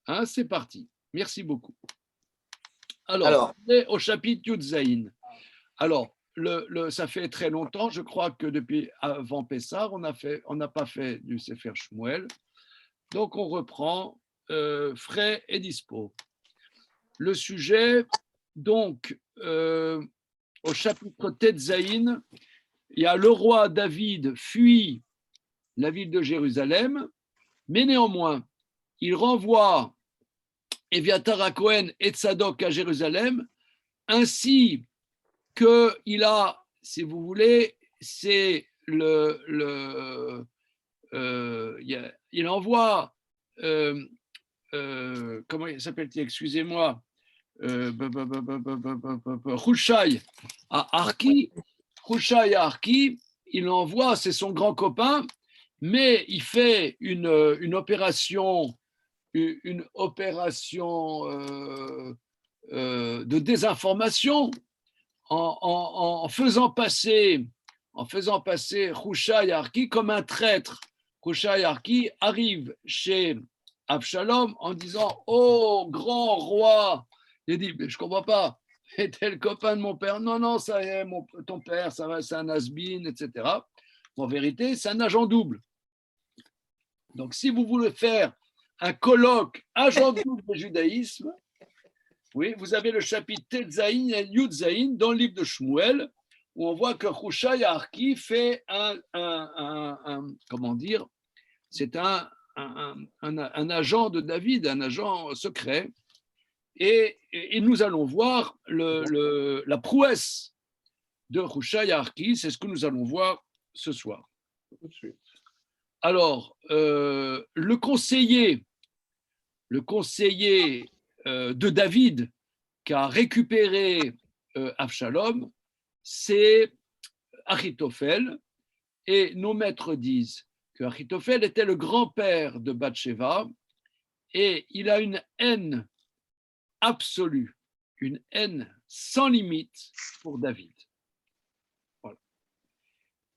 Hein, c'est parti. Merci beaucoup. Alors, Alors, on est au chapitre Yud Zayin. Alors, ça fait très longtemps, je crois que depuis avant Pessah, on n'a pas fait du Sefer Shmuel. Donc, on reprend frais et dispo. Le sujet, donc, au chapitre Tet Zayin, il y a le roi David fuit la ville de Jérusalem, mais néanmoins, il renvoie Eviatar à Cohen et Tzadok à Jérusalem, ainsi qu'il a, si vous voulez, c'est il envoie, comment il s'appelle-t-il, excusez-moi, Hushai à Arki. Hushai à Arki, il envoie, c'est son grand copain, mais il fait une opération de désinformation en faisant passer Hushai Arki comme un traître. Hushai Arki arrive chez Absalom en disant: oh, grand roi. Il dit: mais je ne comprends pas. Était le copain de mon père? Non, non, ça y est, ton père, ça va, c'est un has-been, etc. En vérité, c'est un agent double. Donc, si vous voulez faire un colloque agent double du judaïsme, oui, vous avez le chapitre Tetzaïn et Yudzaïn dans le livre de Shmuel, où on voit que Hushai Arki fait comment dire, c'est un agent de David, un agent secret. Et nous allons voir la prouesse de Hushai Arki, c'est ce que nous allons voir ce soir. Tout de suite. Alors, le conseiller de David qui a récupéré Avshalom, c'est Achitophel. Et nos maîtres disent que Achitophel était le grand-père de Bathsheba et il a une haine absolue, une haine sans limite pour David. Voilà.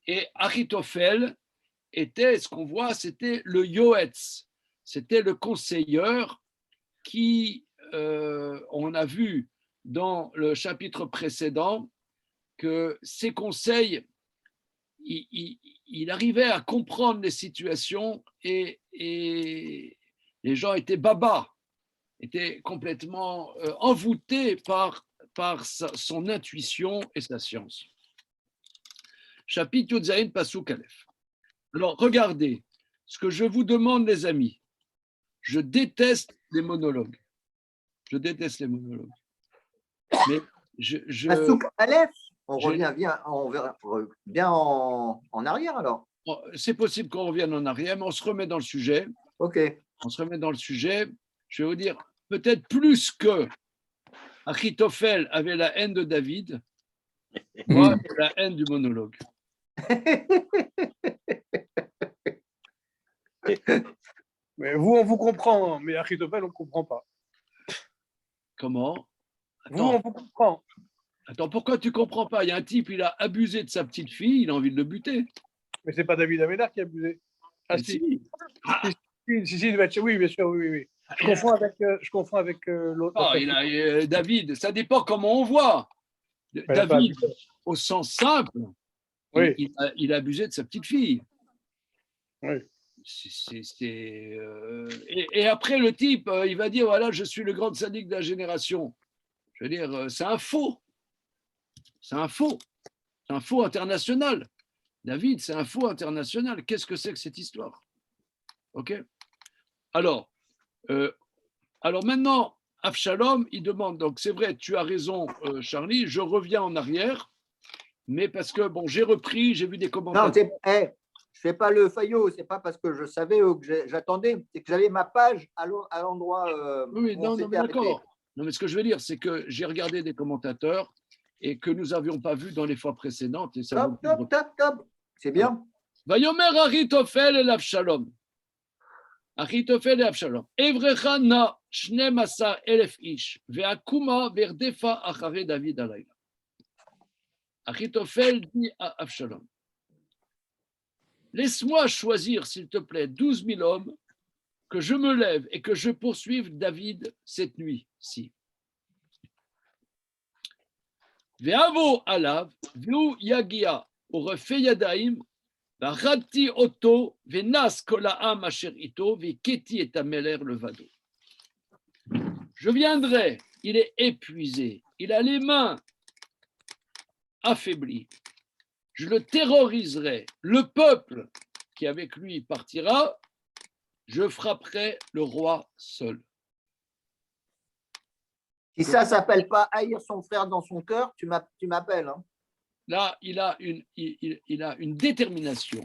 Et Achitophel était, ce qu'on voit, c'était le Yoetz, c'était le conseilleur qui, on a vu dans le chapitre précédent, que ses conseils, il arrivait à comprendre les situations et les gens étaient babas, étaient complètement envoûtés par son intuition et sa science. Chapitre Yudzaïn Pasuk Aleph. Alors, regardez, ce que je vous demande, les amis, je déteste les monologues. Je déteste les monologues. Mais Pasuk Aleph, on revient bien en arrière alors. C'est possible qu'on revienne en arrière, mais on se remet dans le sujet. Ok. On se remet dans le sujet. Je vais vous dire, peut-être plus que Achitophel avait la haine de David, moi, la haine du monologue. Mais vous, on vous comprend, mais Achitophel, on ne comprend pas. Comment? Vous, on vous comprend. Attends, pourquoi tu ne comprends pas? Il y a un type, il a abusé de sa petite fille, il a envie de le buter. Mais ce n'est pas David Amélar qui a abusé. Ah, si. Oui, bien sûr, oui. Je confonds avec l'autre. David, ça dépend comment on voit. David, au sens simple, oui. il a abusé de sa petite fille. Oui. Et après, le type, il va dire, voilà, je suis le grand sadique de la génération. Je veux dire, c'est un faux. C'est un faux. C'est un faux international. David, c'est un faux international. Qu'est-ce que c'est que cette histoire? OK? Alors maintenant, Avshalom, il demande, donc c'est vrai, tu as raison, Charlie, je reviens en arrière, mais parce que, bon, j'ai repris, j'ai vu des commentaires. Non, je ne fais pas le faillot, c'est pas parce que je savais ou que j'attendais, c'est que j'avais ma page à l'endroit oui, où non, on s'était mais arrêté. d'accord. Non, mais ce que je veux dire, c'est que j'ai regardé des commentateurs et que nous n'avions pas vu dans les fois précédentes. Et ça top. C'est bien. Vayomer Achitophel el Avshalom. Achitophel et Avshalom. Evrecha na 12,000 ish. Ve'akuma verdefa achare David alayla. Achitophel dit à Avshalom: laisse-moi choisir, s'il te plaît, 12 000 hommes que je me lève et que je poursuive David cette nuit-ci. Ve'avo alav, ve'u yagia, urefe yadaim, ve'rati oto, ve'nas kol ha'am asher ito, ve'keti et ameler levado. Je viendrai, il est épuisé, il a les mains affaiblies. Je le terroriserai, le peuple qui avec lui partira, je frapperai le roi seul. Si ça ne s'appelle pas haïr son frère dans son cœur, tu m'appelles. Hein. Là, il a une détermination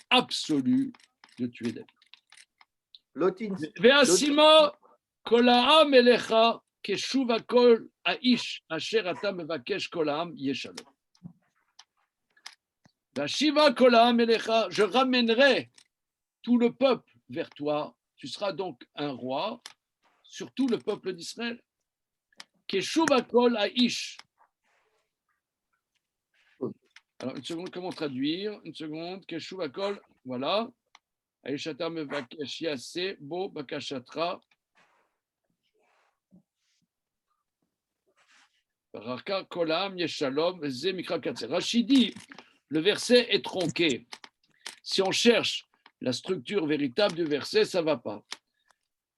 absolue de tuer David. Lotin. Ve'asima kol ha'am elecha keshuv hakol ha'ish asher ata mevakesh kol ha'am yeshalom. Ve'ashiva kol ha'am elecha, je ramènerai tout le peuple vers toi. Tu seras donc un roi sur tout le peuple d'Israël. Keshuv hakol ha'ish. Alors, une seconde, comment traduire? Une seconde, Keshuv hakol, voilà. Aishata mevakesh yase bo bakashatra. Raka kolam yeshalom ze mikra katse. Rachid dit, le verset est tronqué. Si on cherche la structure véritable du verset, ça ne va pas.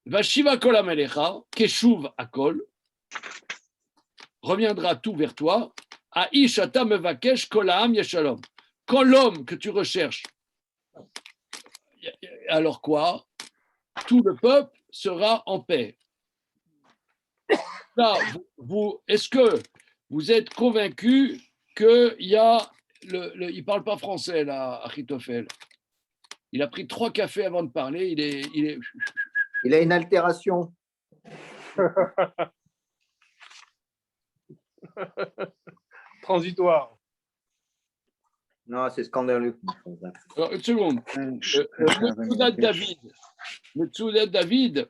Vashiva kolam elecha, keshuv akol, reviendra tout vers toi. Aishata mevakesh kolam yeshalom. Quand l'homme que tu recherches, alors quoi? Tout le peuple sera en paix. Là, est-ce que vous êtes convaincu qu'il y a il ne parle pas français là, Achitophel. Il a pris 3 cafés avant de parler. Il a une altération. Transitoire. Non, c'est scandaleux. Alors, une seconde. Le Tzudat David,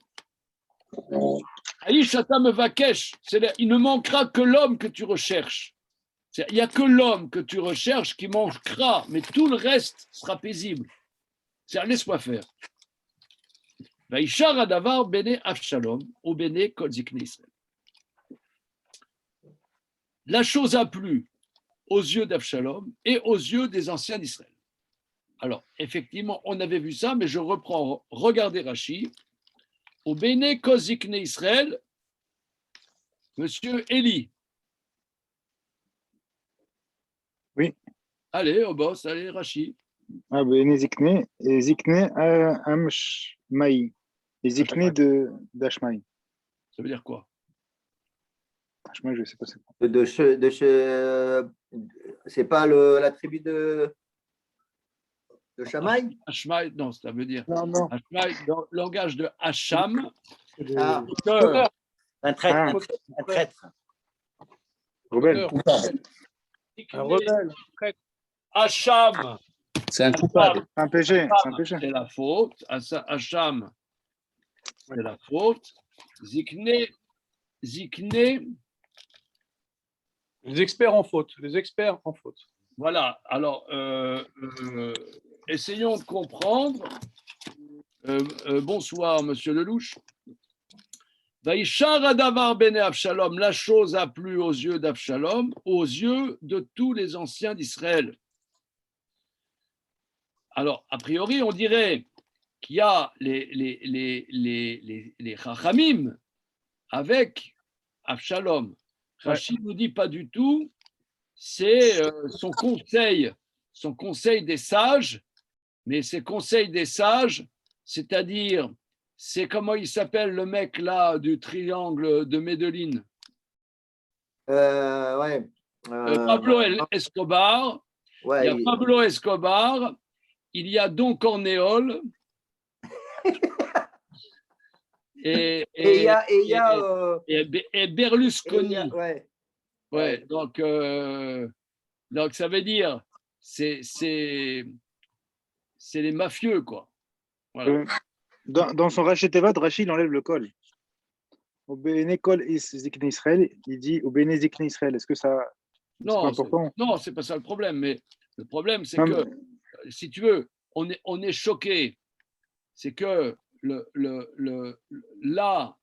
Aïshata mevakesh, il ne manquera que l'homme que tu recherches. Il n'y a que l'homme que tu recherches qui manquera, mais tout le reste sera paisible. Laisse-moi faire. Vaïchar adavar bene Avshalom ou bene kol ziknei Israël. La chose a plu aux yeux d'Avshalom et aux yeux des anciens d'Israël. Alors, effectivement, on avait vu ça, mais je reprends. Regardez Rashi. Au bene kol ziknei Israël, Monsieur Eli. Oui. Allez, au boss, allez, Rashi. Ah, ben, Zikne, et Zikne Amshmaï. Et Zikne d'Ashmaï. Ça veut dire quoi? Ashmaï, je ne sais pas c'est quoi. C'est pas la tribu de Shamaï? Ashmaï, non, ça veut dire. Non. Ashmaï, dans le langage de Hacham. Ah. Un traître. Un traître. Rebelle. Un rebelle. Hacham. C'est un coupable. C'est un péché. C'est la faute. Hacham, c'est la faute. Zikne. Les experts en faute. Voilà. Alors, essayons de comprendre. Bonsoir, Monsieur Lelouch. Vaïchar adavar bene Avshalom, la chose a plu aux yeux d'Avshalom, aux yeux de tous les anciens d'Israël. Alors, a priori, on dirait qu'il y a les Chachamim avec Avshalom. Rachid ne nous dit pas du tout, c'est son conseil des sages, mais ces conseils des sages, c'est-à-dire, c'est comment il s'appelle le mec là du triangle de Medellín? Pablo Escobar. Ouais, il y a Pablo Escobar, il y a Don Corneol. et Berlusconi. Donc ça veut dire c'est les mafieux, quoi. Voilà. Dans son Racheteva, Rachid enlève le col. Au Béné Kol Zikne Israël, il dit au Béné Zikne Israël. Est-ce que ça. Non, important? Non, c'est pas ça le problème. Mais le problème, c'est que, si tu veux, on est choqué c'est que là,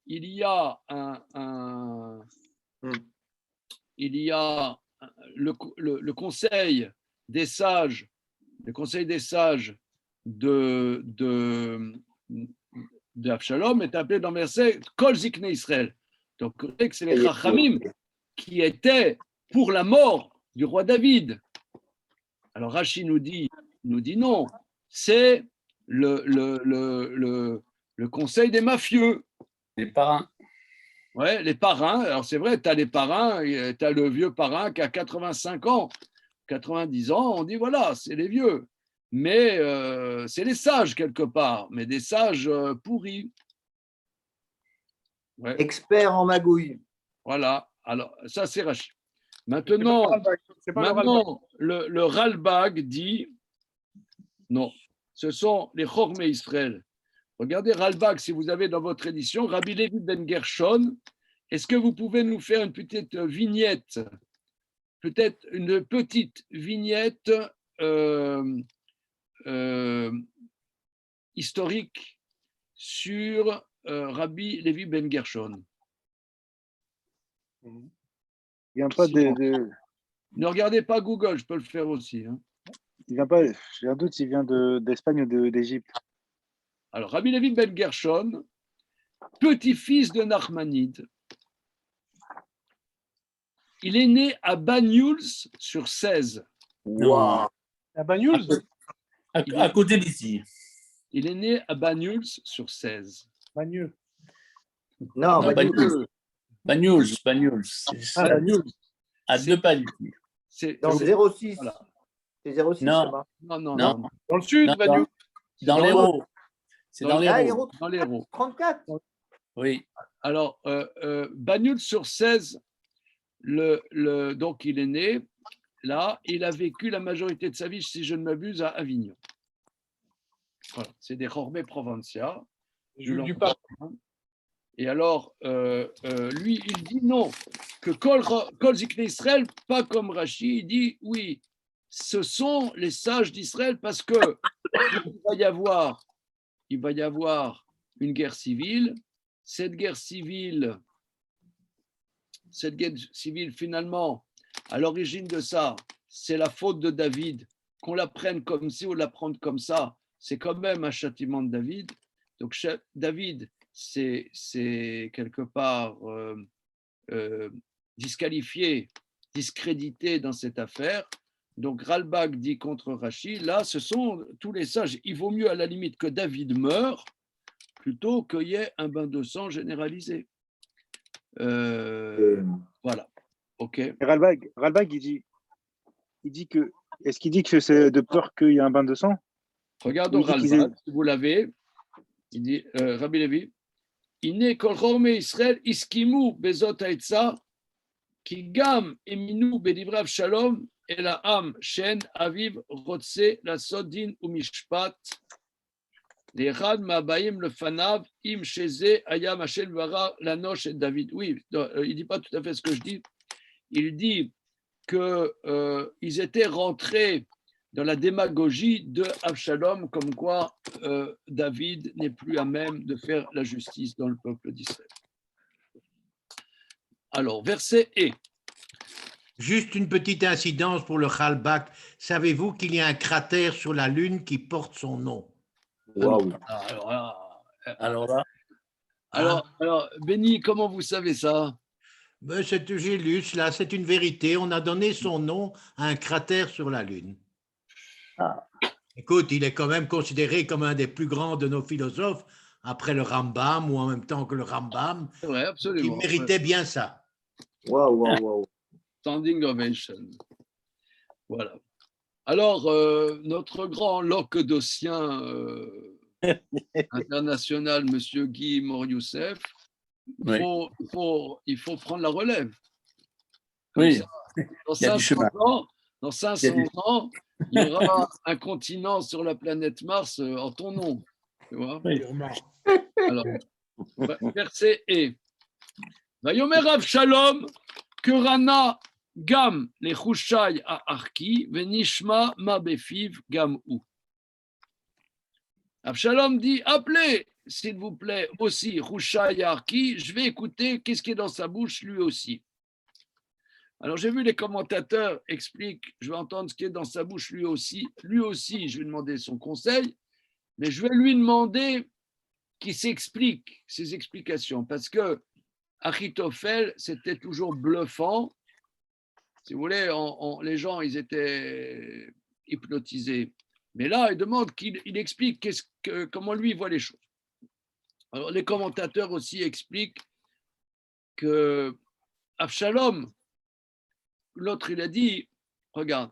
il y a le conseil des sages, d'Avshalom est appelé dans le verset Kol Zikne Israël. Donc, c'est les Chachamim qui étaient pour la mort du roi David. Alors, Rashi nous dit non, c'est le conseil des mafieux. Les parrains. Ouais, les parrains. Alors, c'est vrai, tu as les parrains, tu as le vieux parrain qui a 85 ans, 90 ans, on dit voilà, c'est les vieux. Mais c'est les sages quelque part, mais des sages pourris. Ouais. Expert en magouille. Voilà, alors ça c'est Rashi. Maintenant, le Ralbag dit non, ce sont les Chormé Israël. Regardez Ralbag, si vous avez dans votre édition, Rabbi Levi ben Gershon, est-ce que vous pouvez nous faire une petite vignette, peut-être une petite vignette historique sur Rabbi Levi ben Gershon? Il vient pas de... Ne regardez pas Google, je peux le faire aussi. Hein. Il vient pas, j'ai un doute s'il vient d'Espagne ou d'Égypte. Alors, Rabbi Levi ben Gershon, petit-fils de Nachmanide, il est né à Banyuls sur 16. Wow. À Banyuls? À côté d'ici. Il est né à Banyuls sur 16. Banyuls. Non, Banyuls. Banyuls. À 2 pas d'ici. C'est dans 06. Voilà. C'est 06 Non. là-bas. Non. Dans le sud, Non, Banyuls. Dans l'Hérault. C'est dans Ah, l'Hérault. Dans l'Hérault. 34. Oui. Alors, Banyuls sur 16, donc il est né là, il a vécu la majorité de sa vie, si je ne m'abuse, à Avignon. Voilà, c'est des Chormé Provencia. Du pape. Et alors, lui, il dit non, que Kol Zikne Israël, pas comme Rashi, il dit oui, ce sont les sages d'Israël parce que il va y avoir une guerre civile. Cette guerre civile, finalement, à l'origine de ça, c'est la faute de David. Qu'on la prenne comme ci ou la prendre comme ça, c'est quand même un châtiment de David. Donc, David, c'est quelque part disqualifié, discrédité dans cette affaire. Donc, Ralbag dit contre Rashi, là, ce sont tous les sages. Il vaut mieux à la limite que David meure plutôt qu'il y ait un bain de sang généralisé. Voilà. OK. Ralbag, il dit que, est-ce qu'il dit que c'est de peur qu'il y ait un bain de sang? Regardons Ralbag, si vous l'avez. Il dit, Rabbi Levi, Iné kol chormé Israël iskimu bezot haetza ki gam eminu bedivrav shalom el ha'am shen aviv rotse lasot din umishpat l'echad ma'abayim lefanav im sheze hayam Hashem vara lanosh et David. Oui, il dit pas tout à fait ce que je dis. Il dit que ils étaient rentrés dans la démagogie de Avshalom, comme quoi David n'est plus à même de faire la justice dans le peuple d'Israël. Alors, verset E. Juste une petite incidence pour le Ralbag. Savez-vous qu'il y a un cratère sur la Lune qui porte son nom? Waouh. Alors, Béni, comment vous savez ça? Ben, j'ai lu cela, c'est une vérité. On a donné son nom à un cratère sur la Lune. Écoute, il est quand même considéré comme un des plus grands de nos philosophes, après le Rambam, ou en même temps que le Rambam. C'est vrai, absolument. Il méritait bien ça. Waouh. Standing ovation. Voilà. Alors, notre grand locodocien international, monsieur Guy Mor-Youssef, Oui. il faut prendre la relève. Oui. Dans 500 ans, il y aura un continent sur la planète Mars en ton nom. Tu vois? Oui. Alors, verset E. Vayomer Avshalom Kurana Gam le Chushai a Arki Venishma Ma Befiv Gam U. Avshalom dit, appelez, s'il vous plaît, aussi Hushai Arki, je vais écouter qu'est-ce qui est dans sa bouche lui aussi. Alors j'ai vu les commentateurs expliquent, je vais entendre ce qui est dans sa bouche lui aussi, je vais demander son conseil, mais je vais lui demander qu'il s'explique, ses explications, parce que Achitophel, c'était toujours bluffant. Si vous voulez, les gens, ils étaient hypnotisés. Mais là, il demande qu'il explique comment lui voit les choses. Alors, les commentateurs aussi expliquent que Avshalom, l'autre, il a dit, regarde,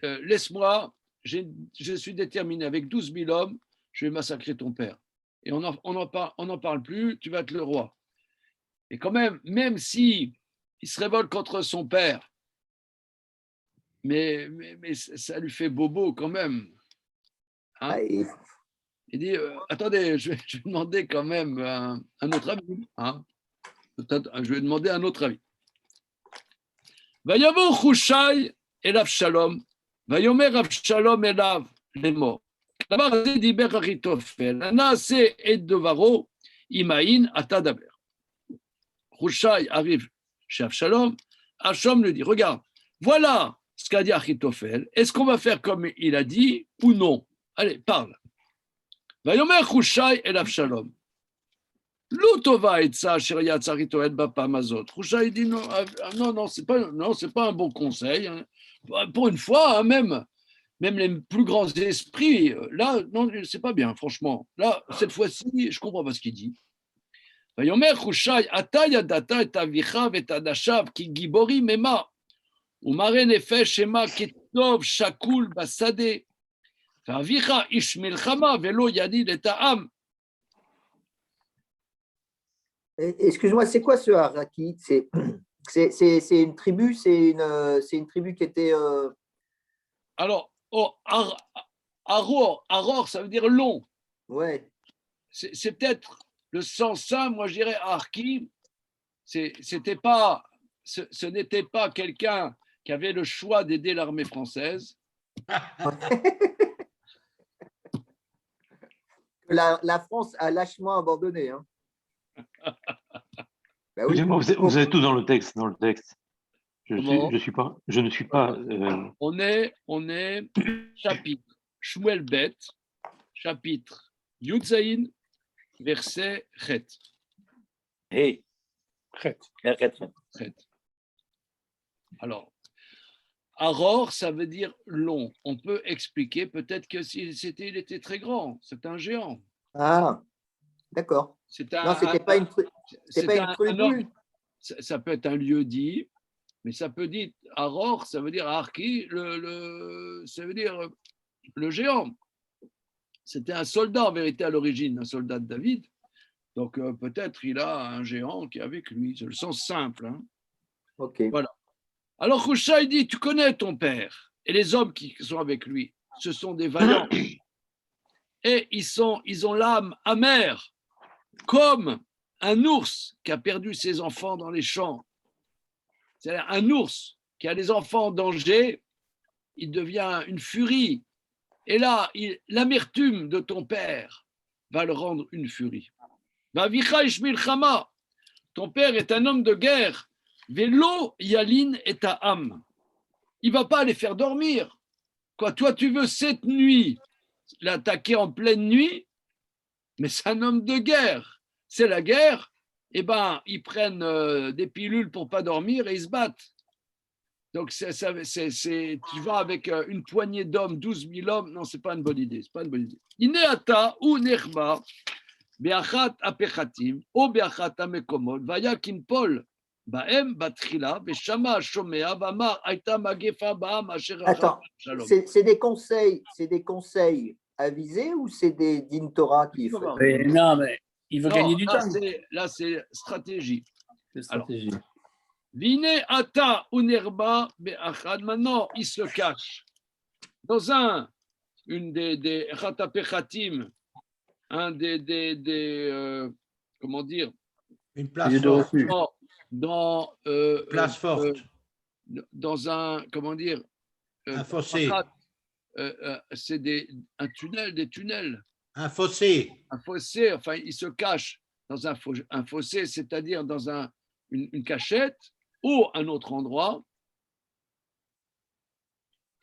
laisse-moi, je suis déterminé, avec 12 000 hommes, je vais massacrer ton père. Et on n'en parle plus, tu vas être le roi. Et quand même si il se révolte contre son père, mais ça lui fait bobo quand même. Hein? Il dit, attendez, je vais demander quand même un autre avis. Hein? Je vais demander un autre avis. Vayavo Hushai elav Shalom, vayomer Avshalom elav lemor. דבר הזה דיבר אחיתופל, הנעשה את דברו, אימאין אתה דבר. Hushai arrive chez Avshalom, Avshalom lui dit, regarde, voilà ce qu'a dit Achitophel, est-ce qu'on va faire comme il a dit ou non? Allez, parle. Vayomer Hushai el Avshalom. L'utova et ça, Sheria Tsaritoel Bapa Mazot. Hushai dit non, c'est pas un bon conseil. Hein. Pour une fois, hein, même les plus grands esprits, là, non, c'est pas bien, franchement. Là, cette fois-ci, je comprends pas ce qu'il dit. ויאמר חושי, אתה ידעת את אביך ואת אנשיו כי גיבורים המה, ומראה נפש שמה כטוב שקול בשדה, ואביך איש מלחמה ולא ידיד את העם. Excuse-moi, c'est quoi ce Haraki? C'est une tribu, c'est une tribu qui était. Alors, Aror, ça veut dire long. Ouais. C'est peut-être le sens simple, moi je dirais Arki, ce n'était pas quelqu'un qui avait le choix d'aider l'armée française. La France a lâchement abandonné. Hein. Bah oui. Vous avez tout dans le texte. Je ne suis pas. On est chapitre Shmuel Bet, chapitre Yudzaïn, verset Chet. Hey. Chet. Chet. Alors, Aror, ça veut dire long. On peut expliquer peut-être que il était très grand. C'est un géant. Ah, d'accord. Non, c'était pas une tribu. Ça peut être un lieu dit, mais ça peut dire Aror, ça veut dire Arki, ça veut dire le géant. C'était un soldat en vérité à l'origine, un soldat de David. Donc peut-être il a un géant qui est avec lui. C'est le sens simple. Hein. Ok. Voilà. Alors Hushai dit, tu connais ton père et les hommes qui sont avec lui, ce sont des vaillants. Et ils ont l'âme amère, comme un ours qui a perdu ses enfants dans les champs. C'est-à-dire un ours qui a les enfants en danger, il devient une furie. Et là, l'amertume de ton père va le rendre une furie. Ton père est un homme de guerre. Velo yalin et ta âme. Il ne va pas les faire dormir. Quoi, toi, tu veux cette nuit l'attaquer en pleine nuit, mais c'est un homme de guerre. C'est la guerre. Eh ben, ils prennent des pilules pour ne pas dormir et ils se battent. Donc, tu vas avec une poignée d'hommes, 12 000 hommes. Non, ce n'est pas une bonne idée. Ineata ou nechba, be'achat apechatim, ou be'achat amekomot, vayakim pol, ba'em batchila, ve'shama shomea, v'amar aita magefa ba'am asher achat shalom. C'est des conseils avisés ou c'est des din Torah qui font? Non, mais il veut gagner du temps. Là, c'est stratégie. C'est stratégie. Vine ata unerba be'achad. Maintenant, il se cache dans une des chatapechatim, comment dire, une place forte. Place forte. Dans un, comment dire, un fossé. un tunnel, des tunnels. Un fossé. Un fossé, enfin, il se cache dans un fossé, c'est-à-dire dans une cachette ou un autre endroit.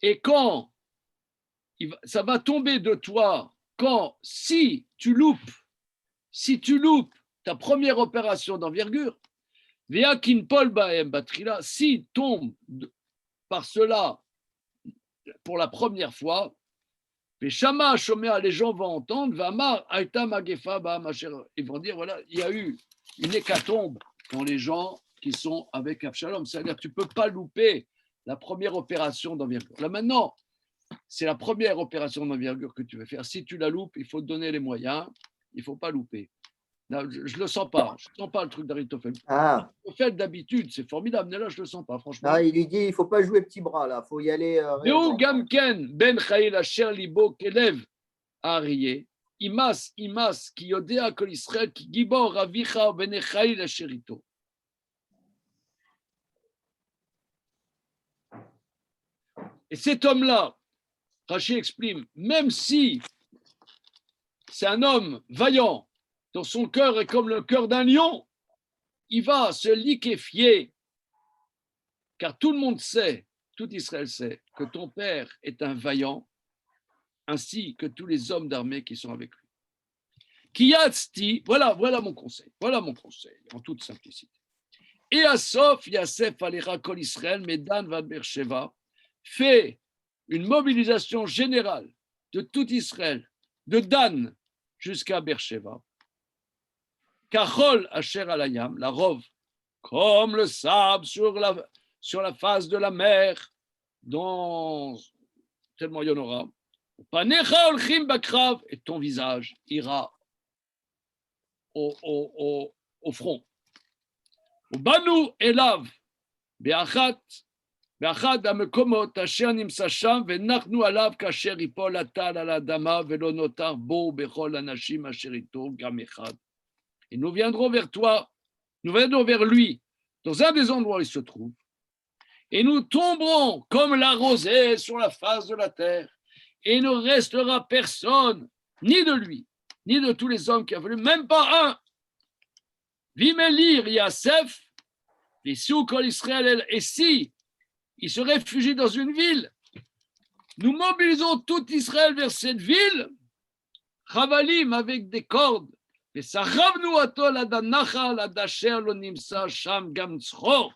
Et quand ça va tomber de toi, si tu loupes ta première opération d'envergure, Veakin Paul Baem Batrila, si tombe par cela pour la première fois, les gens vont entendre, ils vont dire, voilà, il y a eu une hécatombe dans les gens qui sont avec Avshalom. C'est-à-dire que tu ne peux pas louper la première opération d'envergure. Là maintenant, c'est la première opération d'envergure que tu veux faire. Si tu la loupes, il faut te donner les moyens, il ne faut pas louper. Là, je ne le sens pas, je ne sens pas le truc d'Aritophel. D'Aritophel, d'habitude, c'est formidable, mais là, je ne le sens pas, franchement. Ah, il lui dit, il ne faut pas jouer petit bras, là, il faut y aller. Gamken, Ben Chaïl, Asher Libo, Kelev, Arié, Imas, qui yodea Kol Israël, qui gibor, Ravicha, Ben Chaïl, Asherito. Et cet homme-là, Rachi exprime, même si c'est un homme vaillant, dont son cœur est comme le cœur d'un lion, il va se liquéfier, car tout le monde sait, tout Israël sait, que ton père est un vaillant, ainsi que tous les hommes d'armée qui sont avec lui. Kiyatzti, voilà mon conseil, en toute simplicité. Et à Sof, Yasef Alera Kol Israël, Medan Vad Beersheva, fait une mobilisation générale de tout Israël, de Dan jusqu'à Beersheva. Kachol Asher Alayam, la rove, comme le sable sur la face de la mer, dont tellement il y en aura. Panecha olchim bakrav, et ton visage ira au front. Banu elav be'achat המקומות אשר נמצא שם ונחנו עליו כאשר ייפול הטל על האדמה ולא נותר בו בכל אנשים אשר איתו גם אחד. Et nous viendrons vers toi, nous viendrons vers lui, dans un des endroits où il se trouve, et nous tomberons comme la rosée sur la face de la terre, et il ne restera personne, ni de lui, ni de tous les hommes qui ont voulu, même pas un. Vimelir Yasef, et si il se réfugie dans une ville, nous mobilisons tout Israël vers cette ville, Chavalim avec des cordes, et Sachavnu atol adanachal adasher lo nimsa sham gam tzchor.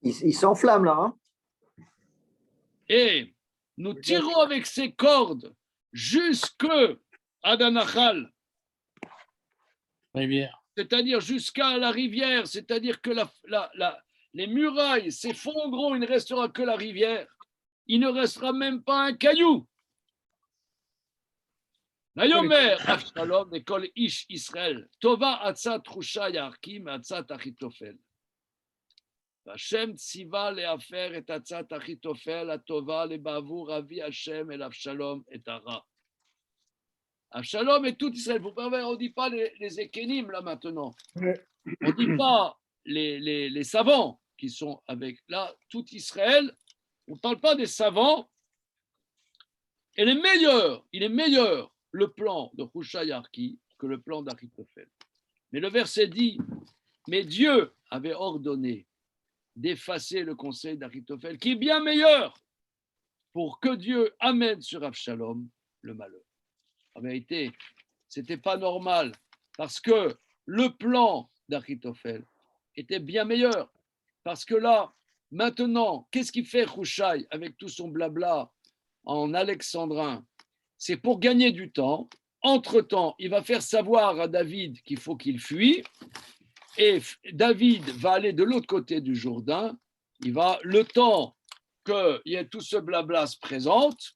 Il s'enflamme là. Hein. Et nous tirons avec ces cordes jusque Adanachal, rivière. C'est-à-dire jusqu'à la rivière, c'est-à-dire que les murailles s'effondreront, il ne restera que la rivière. Il ne restera même pas un caillou. Nayomer, Avshalom, Ekol Ish Israël, Tova Atzat Rusha Yarkim, Atzat Achitofel. Hashem tziva leafer et Atzat Achitofel, Atova lebavur Avi Hashem el Avshalom et Ara. Avshalom et tout Israël. Vous pouvez, on ne dit pas les Ékénim là maintenant. On ne dit pas les savants qui sont avec là, tout Israël. On ne parle pas des savants. Et il est meilleur le plan de Hushai Arki que le plan d'Achitophel. Mais le verset dit, mais Dieu avait ordonné d'effacer le conseil d'Achitophel, qui est bien meilleur, pour que Dieu amène sur Avshalom le malheur. En vérité, ce n'était pas normal, parce que le plan d'Achitophel était bien meilleur. Parce que là, maintenant, qu'est-ce qu'il fait Hushai avec tout son blabla en alexandrin? C'est pour gagner du temps. Entre-temps, il va faire savoir à David qu'il faut qu'il fuit. Et David va aller de l'autre côté du Jourdain. Le temps qu'il y ait tout ce blabla se présente,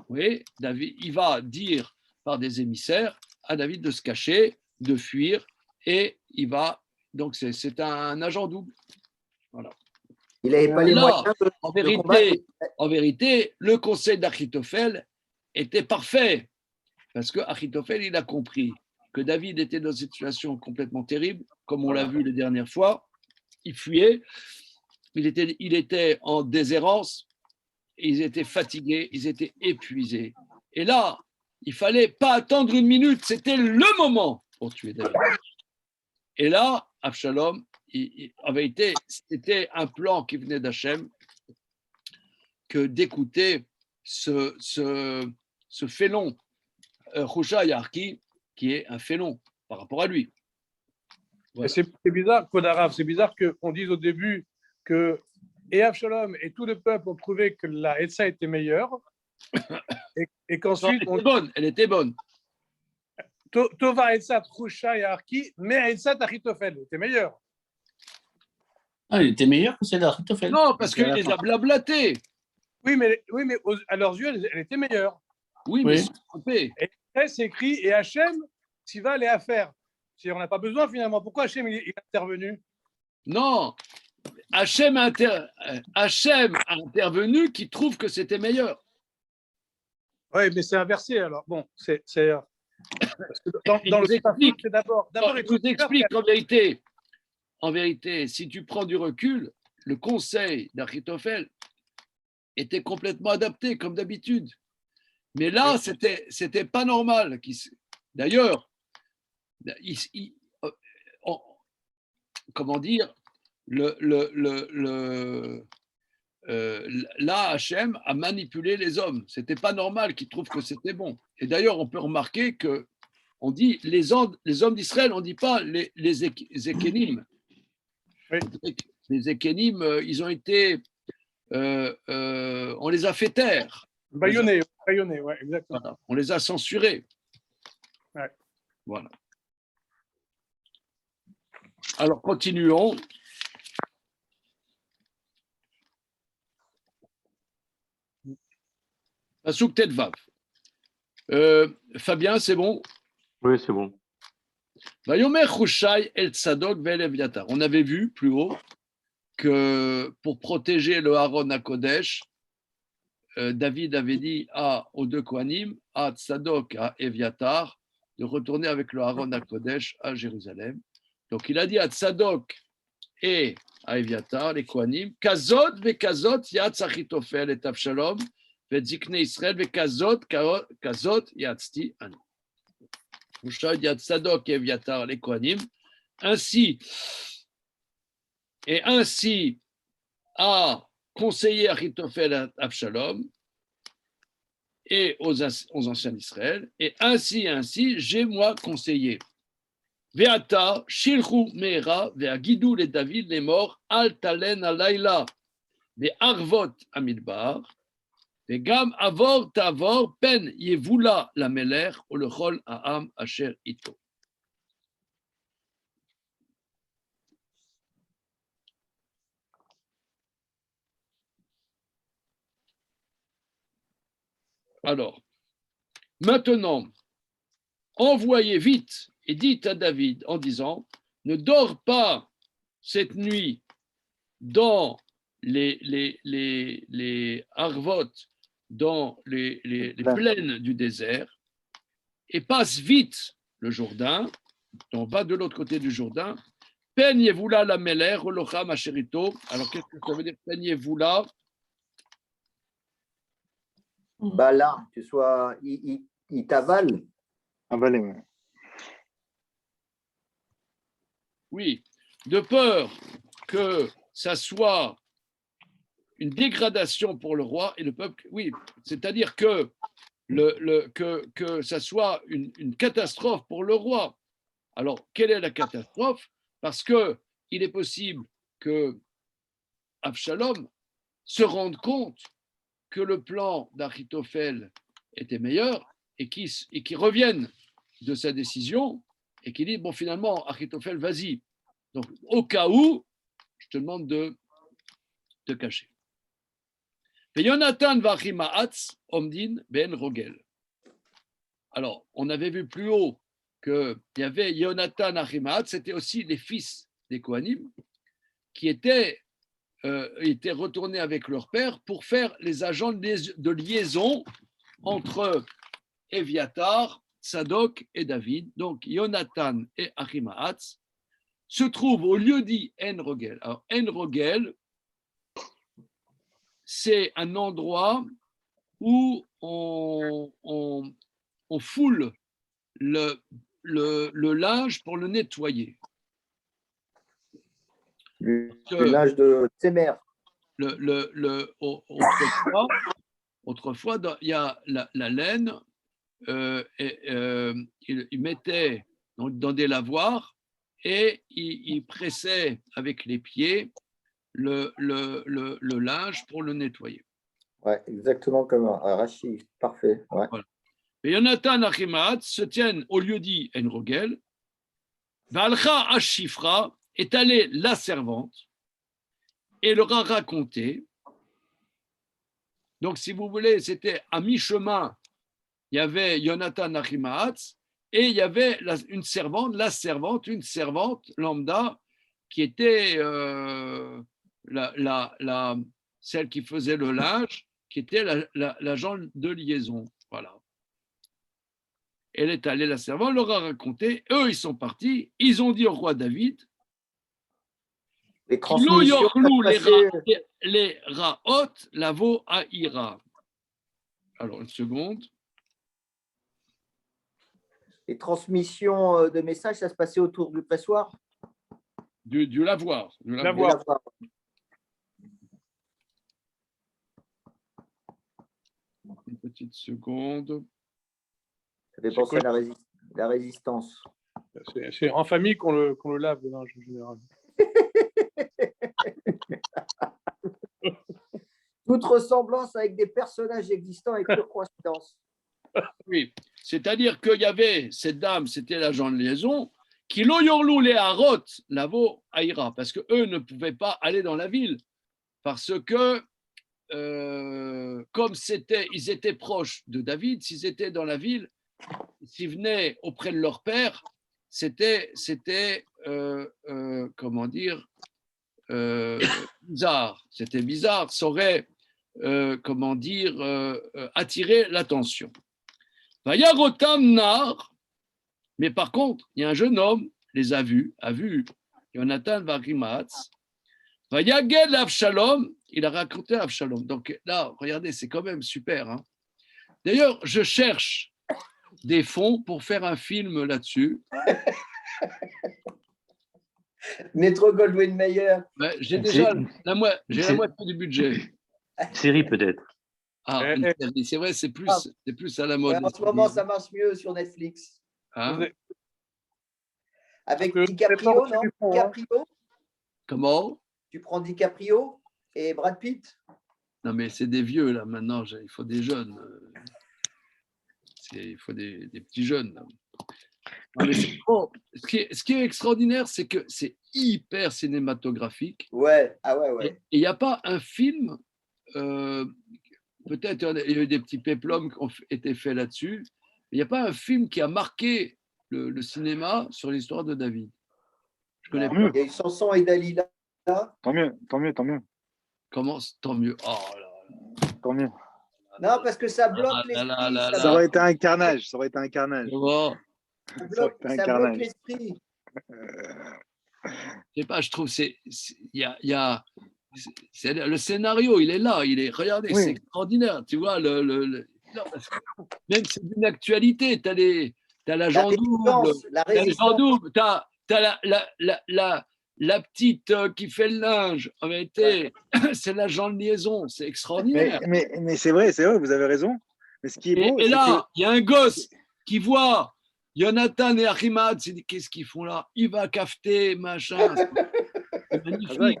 oui, David, il va dire par des émissaires à David de se cacher, de fuir, et il va. Donc, c'est un agent double. Voilà. Il n'avait pas les moyens en vérité, le conseil d'Achitophel était parfait, parce que Achitophel, il a compris que David était dans une situation complètement terrible, comme on l'a vu les dernières fois. Il fuyait, il était en déshérence, ils étaient fatigués, ils étaient épuisés. Et là, il ne fallait pas attendre une minute, c'était le moment pour tuer David. Et là, Absalom c'était un plan qui venait d'Hachem que d'écouter ce félon, Hushai Arki, qui est un félon par rapport à lui. Voilà. C'est bizarre, Kodarav, c'est bizarre qu'on dise au début que et Absalom et tout le peuple ont trouvé que la Hetza était meilleure et qu'ensuite… Elle était bonne. Tova Hetza Hushai Arki, mais Hetza Achitophel était meilleure. Ah, il était meilleur que celle d'Achitophel. Non, parce qu'il les a blablatés. Oui, mais à leurs yeux, elle était meilleure. Oui, mais c'est trompé. Et après, c'est écrit, et Hachem, s'il va aller à faire. On n'a pas besoin finalement. Pourquoi Hachem il est intervenu? Non, Hachem a intervenu qui trouve que c'était meilleur. Oui, mais c'est inversé alors. Bon, c'est dans le explique. c'est d'abord. Je vous explique en vérité, si tu prends du recul, le conseil d'Achitophel était complètement adapté comme d'habitude. Mais là, c'était pas normal. D'ailleurs, comment dire, là, Hachem a manipulé les hommes. C'était pas normal qu'ils trouvent que c'était bon. Et d'ailleurs, on peut remarquer que on dit les hommes d'Israël, on ne dit pas les Ékénim. Oui. Les Ékénim, ils ont été, on les a fait taire. Baïonnés, ouais, exactement. Voilà. On les a censurés. Ouais. Voilà. Alors, continuons. Pasuk Tetvav. Fabien, c'est bon? Oui, c'est bon. Vayomer Hushai el Tzadok ve'el Eviatar. On avait vu plus haut que pour protéger le Aaron à Kodesh, David avait dit aux deux Kohanim, à Tzadok, à Eviatar, de retourner avec le Aaron à Kodesh à Jérusalem. Donc il a dit à Tzadok et à Eviatar, les Kohanim, Kazot ve'kazot yatz Achitophel et Avshalom ve'ziknei Israël ve'kazot yatzti ani. Hushai dit à Tzadok et Eviatar, les Kohanim, ainsi a conseillé Achitophel à Avshalom et aux anciens d'Israël, et ainsi, j'ai moi conseillé. Ve'ata, shilchu me'era, ve'agidou les David, les morts, al talen alayla, ve'arvot amidbar, ve'gam avor ta'avor, pen yevula la meler, ou le chol ha'am asher ito. Alors, maintenant, envoyez vite et dites à David en disant, ne dors pas cette nuit dans les arvot, dans les plaines du désert, et passe vite le Jourdain, donc va de l'autre côté du Jourdain, peignez-vous là la meler, olocham asherito. Alors qu'est-ce que ça veut dire, peignez-vous là? Bah là, tu sois, il t'avale. Avalé, ouais. Oui, de peur que ça soit une dégradation pour le roi et le peuple. Oui, c'est-à-dire que que ça soit une catastrophe pour le roi. Alors, quelle est la catastrophe? Parce que il est possible que Absalom se rende compte que le plan d'Achitophel était meilleur et qu'il revienne de sa décision et qu'il dit, bon, finalement, Achitophel, vas-y. Donc, au cas où, je te demande de te cacher. Yonatan v'Achimaatz omdin ben Rogel. Alors, on avait vu plus haut qu'il y avait Yonatan, Achimaatz, c'était aussi les fils des Kohanim qui étaient retournés avec leur père pour faire les agents de liaison entre Eviatar, Tzadok et David. Donc, Yonatan et Achimaatz se trouvent au lieu dit En Rogel. Alors, En Rogel, c'est un endroit où on foule le linge pour le nettoyer. Le linge de Tsemer. Autrefois, il y a la laine, il mettait dans des lavoirs et il pressait avec les pieds le linge pour le nettoyer. Ouais, exactement comme Rachid, parfait. Ouais. Voilà. Et Yonatan Achimaat se tiennent au lieu-dit Enrogel. Valcha Ashifra est allée la servante et leur a raconté. Donc, si vous voulez, c'était à mi-chemin. Il y avait Yonatan Achimaat et il y avait une servante lambda, qui était celle qui faisait le linge, qui était l'agent de liaison. Voilà. Elle est allée, la servante, leur a raconté. Eux, ils sont partis. Ils ont dit au roi David, les transmissions, les raot lavo aïra. Alors, une seconde. Les transmissions de messages, ça se passait autour du pressoir? Du lavoir. Lavoir. Une petite seconde. Ça fait penser à la résistance. C'est en famille qu'on le lave, le linge en général. Toute ressemblance avec des personnages existants est pure coïncidence. Oui, c'est-à-dire qu'il y avait cette dame, c'était l'agent de liaison, qui l'oyorlou les harot lavo aïra, parce qu'eux ne pouvaient pas aller dans la ville, parce que comme ils étaient proches de David, s'ils étaient dans la ville, s'ils venaient auprès de leur père, c'était comment dire, bizarre. C'était bizarre, ça aurait, comment dire, attiré l'attention. Vayarotam nar, mais par contre, il y a un jeune homme, les a vu Yonatan Varimatz, Vayaged Avshalom, il a raconté à Avshalom. Donc là, regardez, c'est quand même super. Hein. D'ailleurs, je cherche des fonds pour faire un film là-dessus. Metro Goldwyn Mayer. Ouais, j'ai déjà la moitié du budget. Série peut-être. Ah, une série, c'est vrai, c'est plus à la mode. Ouais, en ce moment, ça marche mieux sur Netflix. Hein? Avec DiCaprio, non? DiCaprio? Comment? Tu prends DiCaprio et Brad Pitt? Non, mais c'est des vieux, là, maintenant. Il faut des jeunes. Il faut des petits jeunes. Là. Non, mais bon, ce qui est extraordinaire, c'est que c'est hyper cinématographique. Ouais, ah ouais. Et il n'y a pas un film, peut-être il y a eu des petits péplums qui ont été faits là-dessus, mais il n'y a pas un film qui a marqué le cinéma sur l'histoire de David. Je connais pas. Il y a eu Samson et Dalila. Tant mieux. Comment? Tant mieux. Oh là là. Tant mieux. Non, parce que ça bloque l'esprit. Ça aurait été un carnage. Comment? Ça bloque l'esprit. Je sais pas, je trouve c'est le scénario, il est là, regardez, oui. C'est extraordinaire, tu vois même c'est d'une actualité, t'as l'agent double, t'as la petite qui fait le linge, en vérité, c'est l'agent de liaison, c'est extraordinaire. Mais c'est vrai, vous avez raison. Mais ce qui est beau, et là, il y a un gosse qui voit Yonatan et Achimaat, c'est dit, qu'est-ce qu'ils font là? Il va cafeter, machin. C'est magnifique.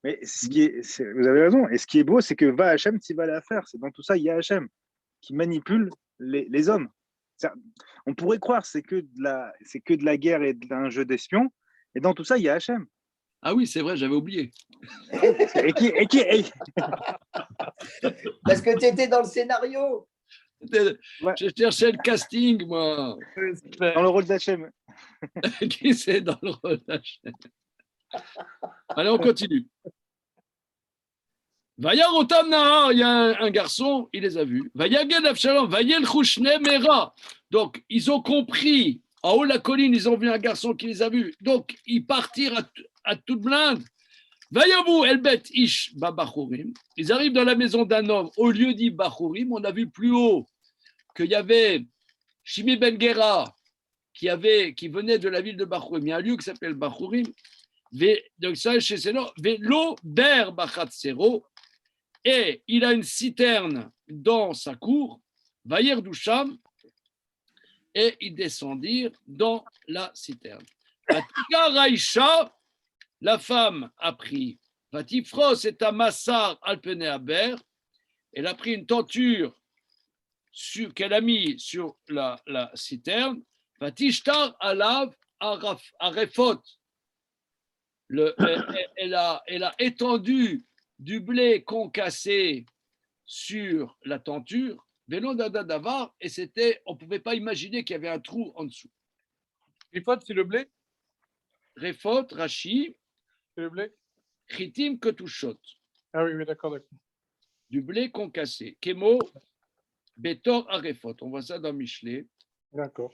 Mais vous avez raison. Et ce qui est beau, c'est que va Hachem, tu vas la faire. C'est dans tout ça, il y a Hachem qui manipule les hommes. On pourrait croire c'est que de la guerre et d'un jeu d'espions. Et dans tout ça, il y a Hachem. Ah oui, c'est vrai, j'avais oublié. Parce que tu étais dans le scénario. Ouais. Je cherchais le casting, moi. Dans le rôle d'Hachem. Qui c'est dans le rôle d'Hachem? Allez, on continue. Vayarotam Nahar, il y a un garçon, il les a vus. Vayaged Avshalom, Vayel Chushne Mera. Donc, ils ont compris. En haut de la colline, ils ont vu un garçon qui les a vus. Donc, ils partirent à toute blinde. Vayavu el bet ish babachurim. Ils arrivent dans la maison d'un homme. Au lieu dit bachurim, on a vu plus haut qu'il y avait Shimi ben Gera qui venait de la ville de Bachurim. Il y a un lieu qui s'appelle Bachurim. Donc ça, chez Sénor, Velo ber bachatsero. Et il a une citerne dans sa cour. Vayer Dusham. Et ils descendirent dans la citerne. Raïcha, la femme a pris Vatifros et Amassar Alpene Aber. Elle a pris une tenture qu'elle a mis sur la citerne. Vatishtar Alav Arefot. Elle a étendu du blé concassé sur la tenture. Vélo d'Adavar, et on ne pouvait pas imaginer qu'il y avait un trou en dessous. Rifot, c'est le blé? Refot, Rashi, C'est le blé? Chitim, Ketushot. Ah oui, d'accord. Du blé concassé. Kemo, Betor, Arefot. On voit ça dans Michelet. D'accord.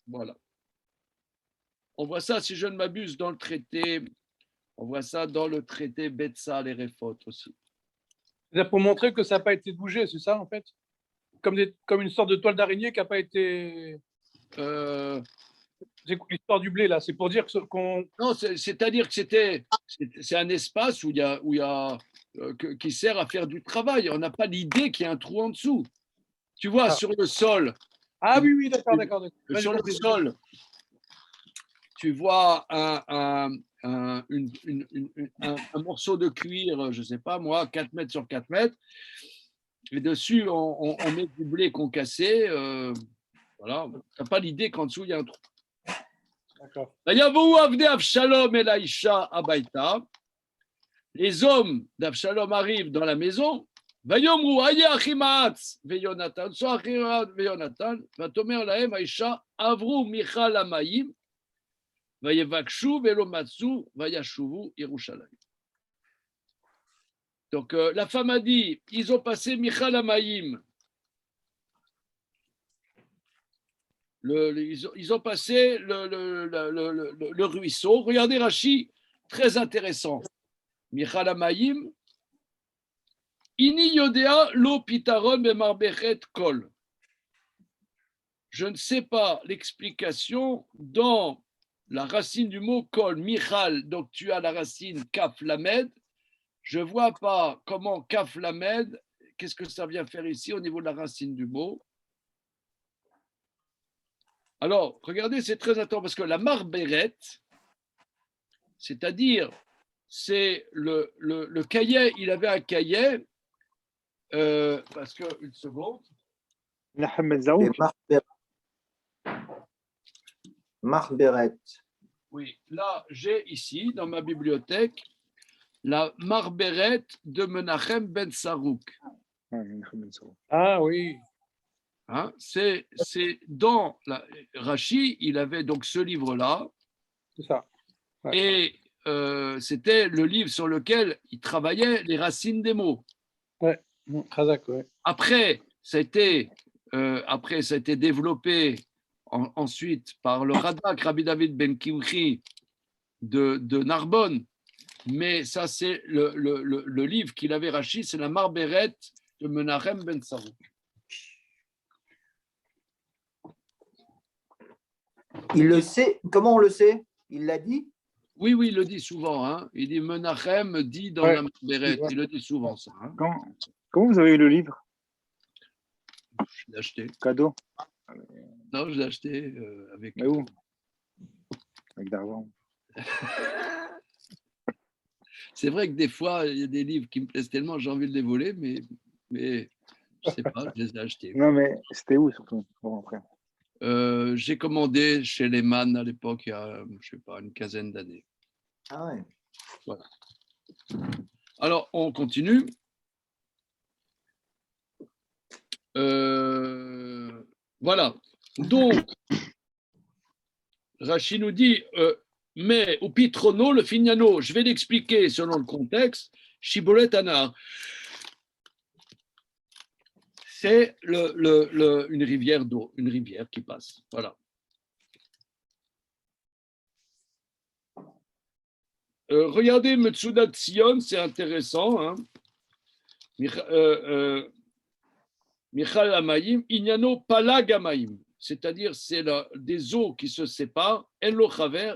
Voilà. On voit ça, si je ne m'abuse, dans le traité. On voit ça dans le traité Betsa, les Refot aussi. C'est pour montrer que ça n'a pas été bougé, c'est ça en fait? Comme une sorte de toile d'araignée qui n'a pas été. C'est l'histoire du blé là, c'est pour dire qu'on. Non, c'est-à-dire que c'est un espace où il y a qui sert à faire du travail. On n'a pas l'idée qu'il y a un trou en dessous. Tu vois, sur le sol. Ah oui, d'accord. Sur le sol, tu vois un morceau de cuir, je ne sais pas moi, 4 mètres sur 4 mètres. Et dessus, on met du blé concassé. Voilà. Tu n'as pas l'idée qu'en dessous, il y a un trou. D'accord. Les hommes d'Avshalom arrivent dans la maison. Vayomru aya achimaatz veyonatan, so achimaat veyonatan, vatomer lahem Aisha avru michal hamayim, vayevakshu velo matsu vayashuvu Yerushalayim. Donc la femme a dit, ils ont passé michal hamayim. Ils ont passé le ruisseau. Regardez Rashi, très intéressant. Michal hamayim. Ini yodea lo pitaron bemarbechet kol. Je ne sais pas l'explication dans la racine du mot kol. Michal, donc tu as la racine kaf lamed. Je ne vois pas comment kaf lamed, qu'est-ce que ça vient faire ici au niveau de la racine du mot. Alors, regardez, c'est très intéressant parce que la marberet, c'est-à-dire, c'est le cahier, il avait un cahier. Parce que, une seconde. Marberet. Oui, là, j'ai ici, dans ma bibliothèque, la Marberet de Menachem Ben Sarouk. Ah oui. Hein, c'est dans Rashi, il avait donc ce livre-là. C'est ça. Ouais. Et c'était le livre sur lequel il travaillait les racines des mots. Ouais. Après, ça a été développé ensuite par le Radak, Rabbi David Ben Kimchi de Narbonne. Mais ça, c'est le livre qu'il avait Rashi, c'est la Marberet de Menachem Ben Sarouk. Il le sait. Comment on le sait? Il l'a dit? Oui, il le dit souvent. Hein. Il dit Menachem dit dans la Marberet. Il le dit souvent, ça. Hein. Comment vous avez eu le livre? Je l'ai acheté. Cadeau? Non, je l'ai acheté avec. Mais où? Avec d'argent. C'est vrai que des fois, il y a des livres qui me plaisent tellement, j'ai envie de les voler, mais je ne sais pas, je les ai achetés. Non, mais c'était où surtout? Bon, après. J'ai commandé chez Lehman à l'époque, il y a, je ne sais pas, une quinzaine d'années. Ah ouais. Voilà. Alors, on continue. Voilà. Donc, Rachid nous dit, mais au Pitrono, le Fignano, je vais l'expliquer selon le contexte, Shibolet Anar. C'est une rivière d'eau, une rivière qui passe. Voilà. regardez Metsudat Sion, c'est intéressant. Hein. Michal Amaim, Inyano Palagamaim, c'est-à-dire c'est des eaux qui se séparent, Enlo Chaver,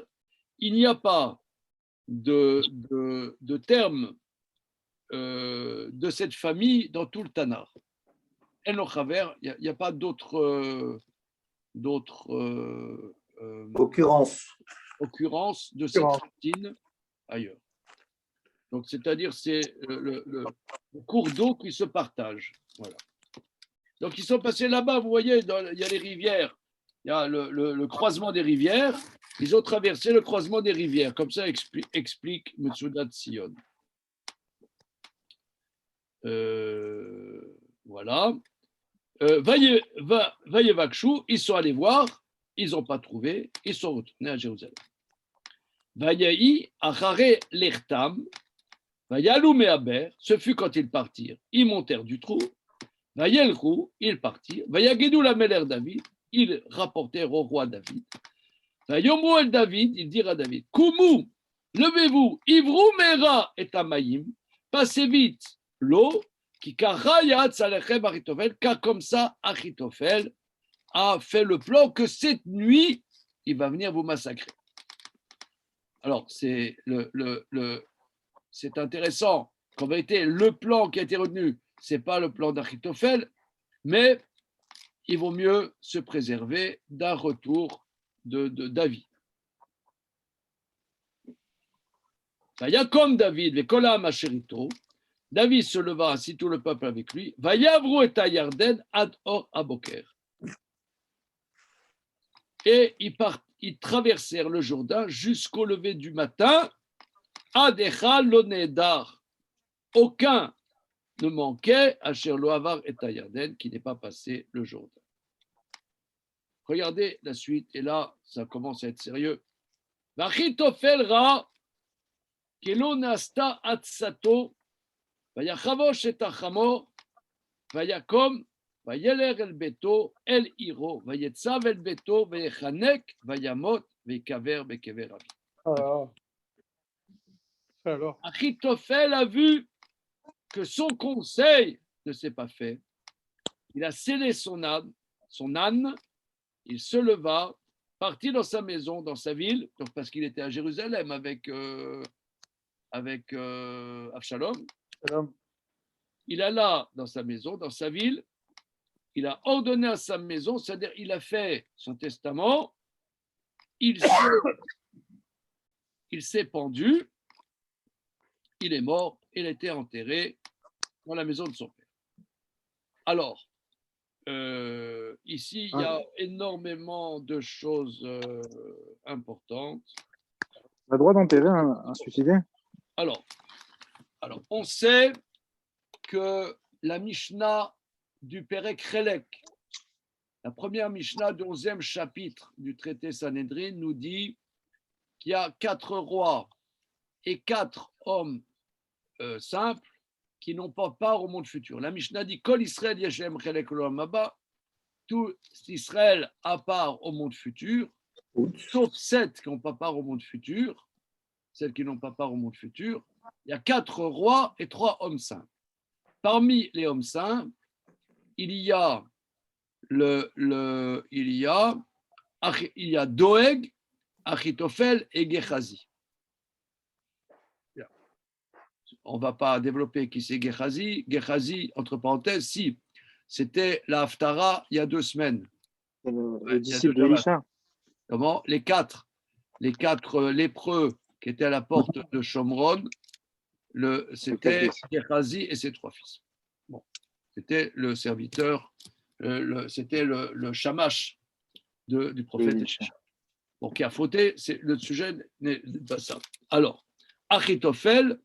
il n'y a pas de terme de cette famille dans tout le Tanakh. Enlo Chaver, il n'y a pas d'autres occurrences de cette racine ailleurs. Donc, c'est-à-dire, c'est le cours d'eau qui se partage. Voilà. Donc, ils sont passés là-bas, vous voyez, il y a les rivières, il y a le croisement des rivières, ils ont traversé le croisement des rivières, comme ça explique Metsudat Sion. Voilà. Vayevakshu, ils sont allés voir, ils n'ont pas trouvé, ils sont retournés à Jérusalem. Vayahi achare l'ertam, vayalou me'aber, ce fut quand ils partirent, ils montèrent du trou. Vayelchou, ils partirent. Vayagidou la Meler David, ils rapportèrent au roi David. Vayomru el David, ils dirent à David, Koumou, levez-vous, ivrou mera et amaïm, passez vite l'eau, qui karayat salechem Achitophel, car comme ça, Achitophel a fait le plan que cette nuit, il va venir vous massacrer. Alors, c'est c'est intéressant qu'en vérité, le plan qui a été retenu, ce n'est pas le plan d'Achitophel, mais il vaut mieux se préserver d'un retour de David. Comme David, David se leva ainsi tout le peuple avec lui. Vayavru et Yarden ad or aboker. Et ils traversèrent le Jourdain jusqu'au lever du matin. Adecha lonedar. Aucun ne manquait à Sherloavar et à Yarden qui n'est pas passé le Jourdain. Regardez la suite, et là, ça commence à être sérieux. Vachitophel ra kelo nasta atsato vayachavosh et achamor vayakom vayeler el beto el iro vayetzav el beto vayechanek vayamot vaykaver bekever avi. Alors, Achitophel a vu que son conseil ne s'est pas fait. Il a scellé son âne, il se leva, partit dans sa maison, dans sa ville, donc parce qu'il était à Jérusalem avec Avshalom. Il alla dans sa maison, dans sa ville, il a ordonné à sa maison, c'est-à-dire il a fait son testament, il s'est pendu, il est mort, il a été enterré dans la maison de son père. Alors, ici, il y a énormément de choses importantes. On a le droit d'enterrer un suicidé? Alors, on sait que la Mishnah du Perek Chelek, la première Mishnah du 11e chapitre du traité Sanhedrin, nous dit qu'il y a 4 rois et 4 hommes simples qui n'ont pas part au monde futur. La Mishnah dit Kol Israël Yeshem Chelek Olam Haba, tout Israël a part au monde futur, sauf 7 qui n'ont pas part au monde futur. Celles qui n'ont pas part au monde futur. Il y a 4 rois et 3 hommes simples. Parmi les hommes simples, il y a Doeg, Achitophel et Gehazi. On ne va pas développer qui c'est Gehazi. Gehazi, entre parenthèses, si c'était la Haftara il y a 2 semaines. Le disciple de Richard. Comment? Les quatre lépreux qui étaient à la porte de Shomron, c'était Gehazi et ses 3 fils. Bon, c'était le serviteur, c'était le shamash du prophète. Bon, qui a fauté, le sujet n'est pas ça. Alors, Achitophel,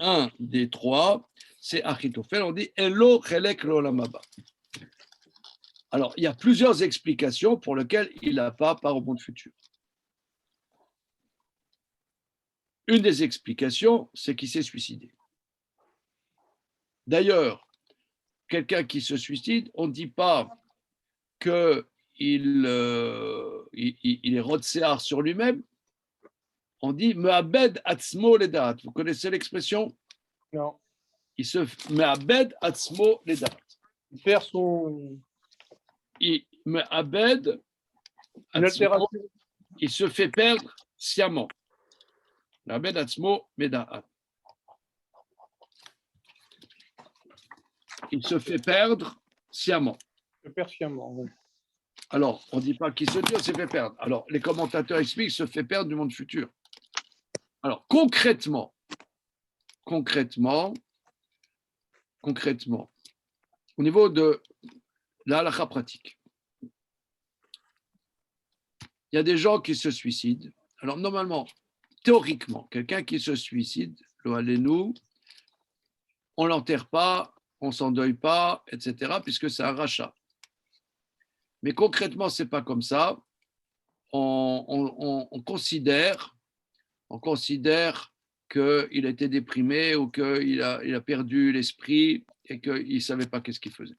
un des 3, c'est Achitophel, on dit Elo Chelek L'Olam Haba. Alors, il y a plusieurs explications pour lesquelles il n'a pas part au monde futur. Une des explications, c'est qu'il s'est suicidé. D'ailleurs, quelqu'un qui se suicide, on ne dit pas qu'il est rotséar sur lui-même, On dit Me'abed atzmo ledat. Vous connaissez l'expression? Non. Il se Me'abed atzmo ledat. Il perd son. Il Me'abed Une altération. il se fait perdre sciemment. Me'abed atzmo ledat. Il se fait perdre sciemment. Il perd sciemment, oui. Alors, on ne dit pas qu'il se tue, il se fait perdre. Alors, les commentateurs expliquent qu'il se fait perdre du monde futur. Alors, concrètement, au niveau de la halakha pratique, il y a des gens qui se suicident. Alors, normalement, théoriquement, quelqu'un qui se suicide, lo alenu, on ne l'enterre pas, on ne s'endeuille pas, etc., puisque c'est un rachat. Mais concrètement, ce n'est pas comme ça. On considère qu'il était déprimé ou qu'il a perdu l'esprit et qu'il ne savait pas qu'est-ce qu'il faisait.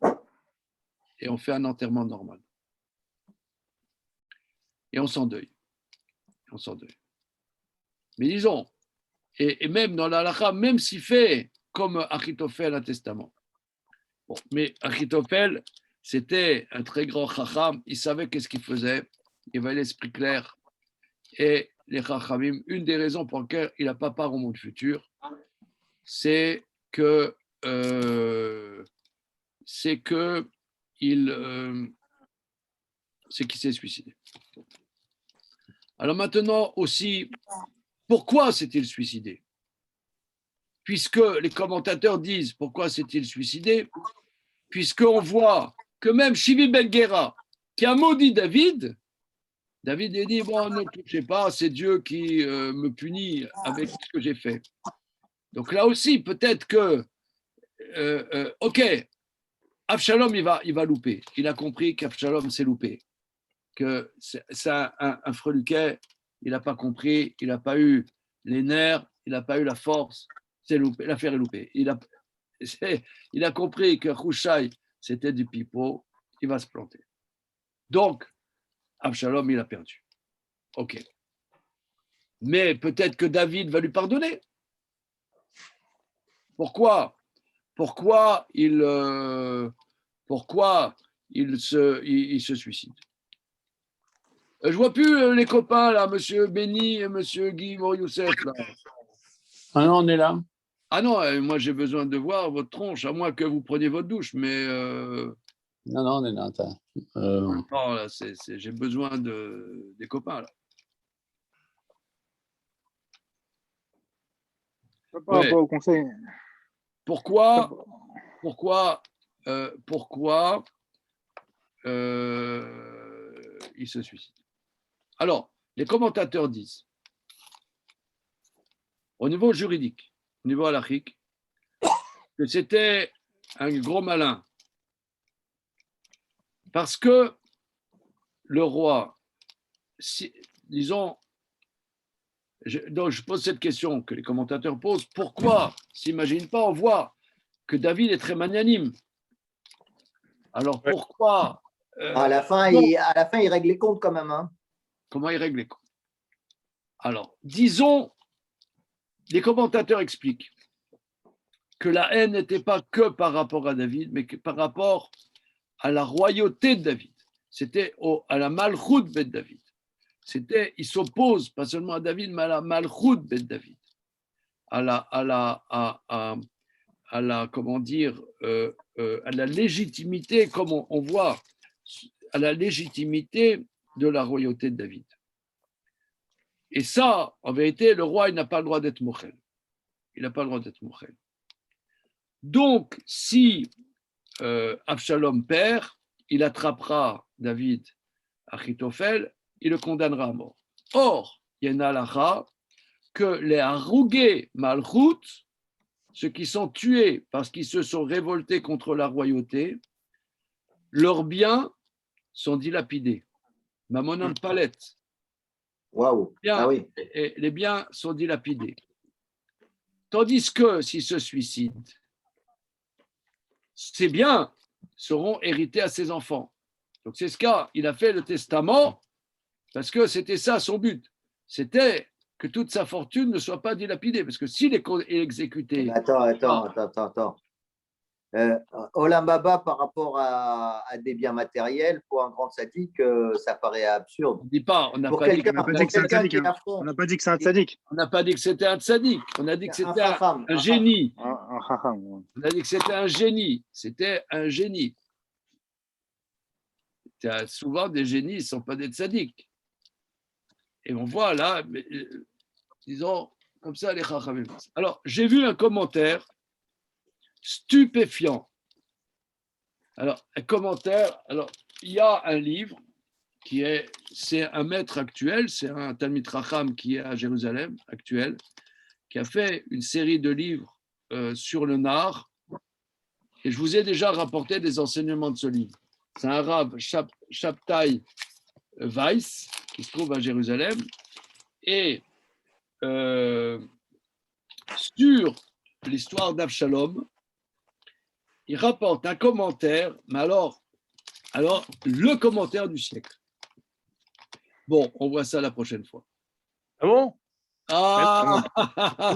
Et on fait un enterrement normal. Et on s'endeuille. Mais disons, et même dans la halakha, même s'il fait comme Achitophel un testament. Bon, mais Achitophel, c'était un très grand chacham, il savait qu'est-ce qu'il faisait, il avait l'esprit clair. Et les chachamim, une des raisons pour lesquelles il n'a pas part au monde futur, c'est qu'il s'est suicidé. Alors maintenant aussi, pourquoi s'est-il suicidé? Puisque les commentateurs disent pourquoi s'est-il suicidé, puisqu'on voit que même Shivi Ben Gera, qui a maudit David a dit, bon, ne touchez pas, c'est Dieu qui me punit avec ce que j'ai fait. Donc là aussi, peut-être que, ok, Avshalom, il va louper. Il a compris qu'Avshalom s'est loupé, que c'est un freluquet, il n'a pas compris, il n'a pas eu les nerfs, il n'a pas eu la force, c'est loupé, l'affaire est loupée. Il a compris que Hushai, c'était du pipeau, il va se planter. Donc, Avshalom, il a perdu. Ok. Mais peut-être que David va lui pardonner. Pourquoi il se suicide? Je vois plus les copains là, Monsieur Benny et Monsieur Guy Youssef là. Ah non, on est là. Ah non, moi j'ai besoin de voir votre tronche, à moins que vous preniez votre douche, mais Non, on est là. non, là, j'ai besoin des copains là. Par rapport au conseil. Pourquoi il se suicide? Alors, les commentateurs disent, au niveau juridique, au niveau halachique, que c'était un gros malin. Parce que le roi, disons, donc je pose cette question que les commentateurs posent, pourquoi, s'imagine pas, on voit que David est très magnanime. Alors pourquoi à la fin, il règle les comptes quand même. Hein. Comment il règle les comptes? Alors, disons, les commentateurs expliquent que la haine n'était pas que par rapport à David, mais que par rapport à la royauté de David. C'était à la Malchut Bet David. Il s'oppose pas seulement à David, mais à la Malchut Bet David. À la comment dire, à la légitimité, comme on voit, à la légitimité de la royauté de David. Et ça, en vérité, le roi, il n'a pas le droit d'être mochel. Il n'a pas le droit d'être mochel. Donc, si Absalom perd, il attrapera David Achitophel, il le condamnera à mort. Or, il y a une halakha que les Harougé Malchut, ceux qui sont tués parce qu'ils se sont révoltés contre la royauté, leurs biens sont dilapidés. Mamonon palette. Waouh. Ah oui. Et les biens sont dilapidés. Tandis que s'ils se suicident, ces biens seront hérités à ses enfants. Donc c'est ce qu'a, il a fait le testament parce que c'était ça son but. C'était que toute sa fortune ne soit pas dilapidée. Parce que s'il est exécuté… Attends. Olam Abba par rapport à des biens matériels, pour un grand sadique, ça paraît absurde. On dit pas, on n'a Pour pas dit, quelqu'un On n'a pas dit que c'est un quelqu'un tzaddik. qui est Hein. à fond, On n'a pas dit que c'est un tzaddik. on n'a pas dit que c'était un tzaddik. On a dit que c'était un génie. Un chacham, ouais. On a dit que c'était un génie. C'était un génie. Souvent, des génies ne sont pas des tzaddiks. Et on voit là, disons, comme ça, les chachamim. Alors, j'ai vu un commentaire stupéfiant. Alors, un commentaire, alors, il y a un livre c'est un maître actuel, c'est un Talmid Chacham qui est à Jérusalem, actuel, qui a fait une série de livres sur le Nar, et je vous ai déjà rapporté des enseignements de ce livre. C'est un Rav Shabtai Weiss, qui se trouve à Jérusalem, et sur l'histoire d'Avshalom, il rapporte un commentaire, mais alors le commentaire du siècle. Bon, on voit ça la prochaine fois. Ah bon? Ah,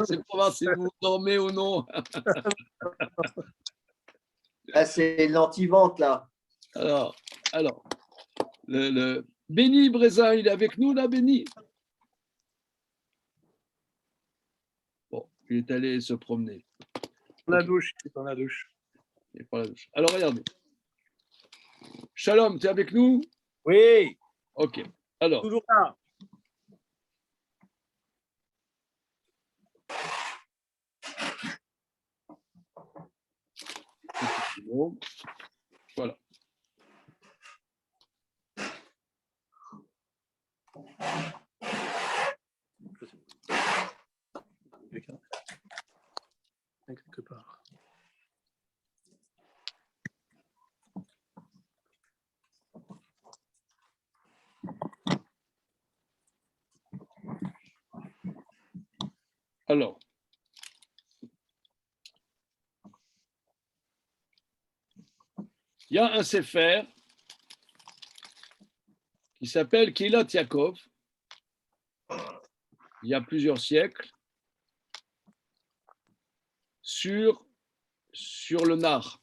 c'est pour voir si vous dormez ou non. Là, c'est l'anti-vente, là. Alors, le Béni Brézin, il est avec nous là, Béni? Bon, il est allé se promener. Dans la douche, il est dans la douche. Il prend la douche. Alors, regardez. Shalom, tu es avec nous? Oui, Ok. Alors, toujours là. voilà. Quelque part. Alors, il y a un sefer qui s'appelle Kilat Yaakov, il y a plusieurs siècles, sur le Nar.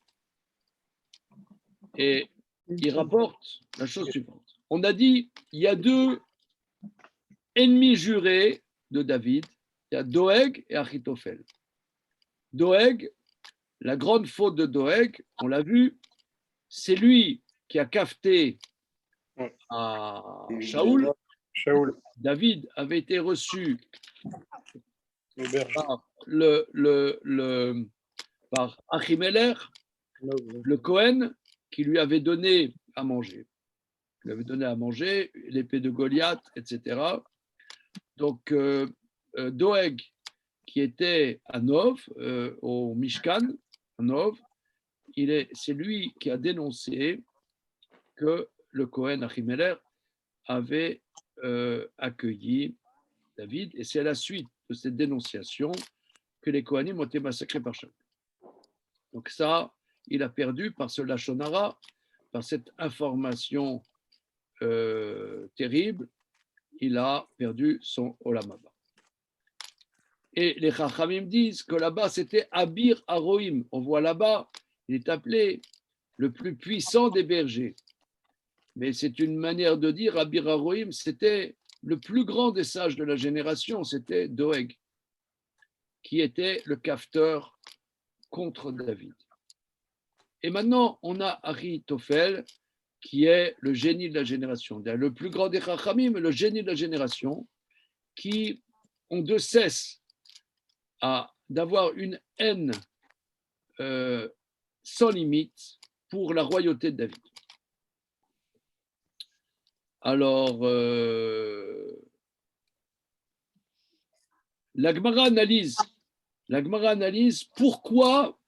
Et il rapporte la chose suivante. On a dit, il y a deux ennemis jurés de David, il y a Doeg et Achitophel. Doeg, la grande faute de Doeg, on l'a vu, c'est lui qui a cafeté à Shaoul. David avait été reçu par Achimelech, le Cohen, qui lui avait donné à manger. Il lui avait donné à manger l'épée de Goliath, etc. Donc, Doeg, qui était à Nov, au Mishkan, à Nov, c'est lui qui a dénoncé que le Cohen Achimelech avait accueilli David, et c'est à la suite de cette dénonciation que les Kohanim ont été massacrés par Shaul. Donc ça, il a perdu par ce lachon hara, par cette information terrible, il a perdu son Olam Haba. Et les Chachamim disent que là-bas, c'était Abir Haroim. On voit là-bas, il est appelé le plus puissant des bergers. Mais c'est une manière de dire, Abir Haroim, c'était le plus grand des sages de la génération, c'était Doeg, qui était le cafeteur contre David. Et maintenant, on a Achitophel, qui est le génie de la génération, le plus grand des Chachamim, le génie de la génération, qui ont de cesse d'avoir une haine sans limite pour la royauté de David. Alors, la Gemara analyse pourquoi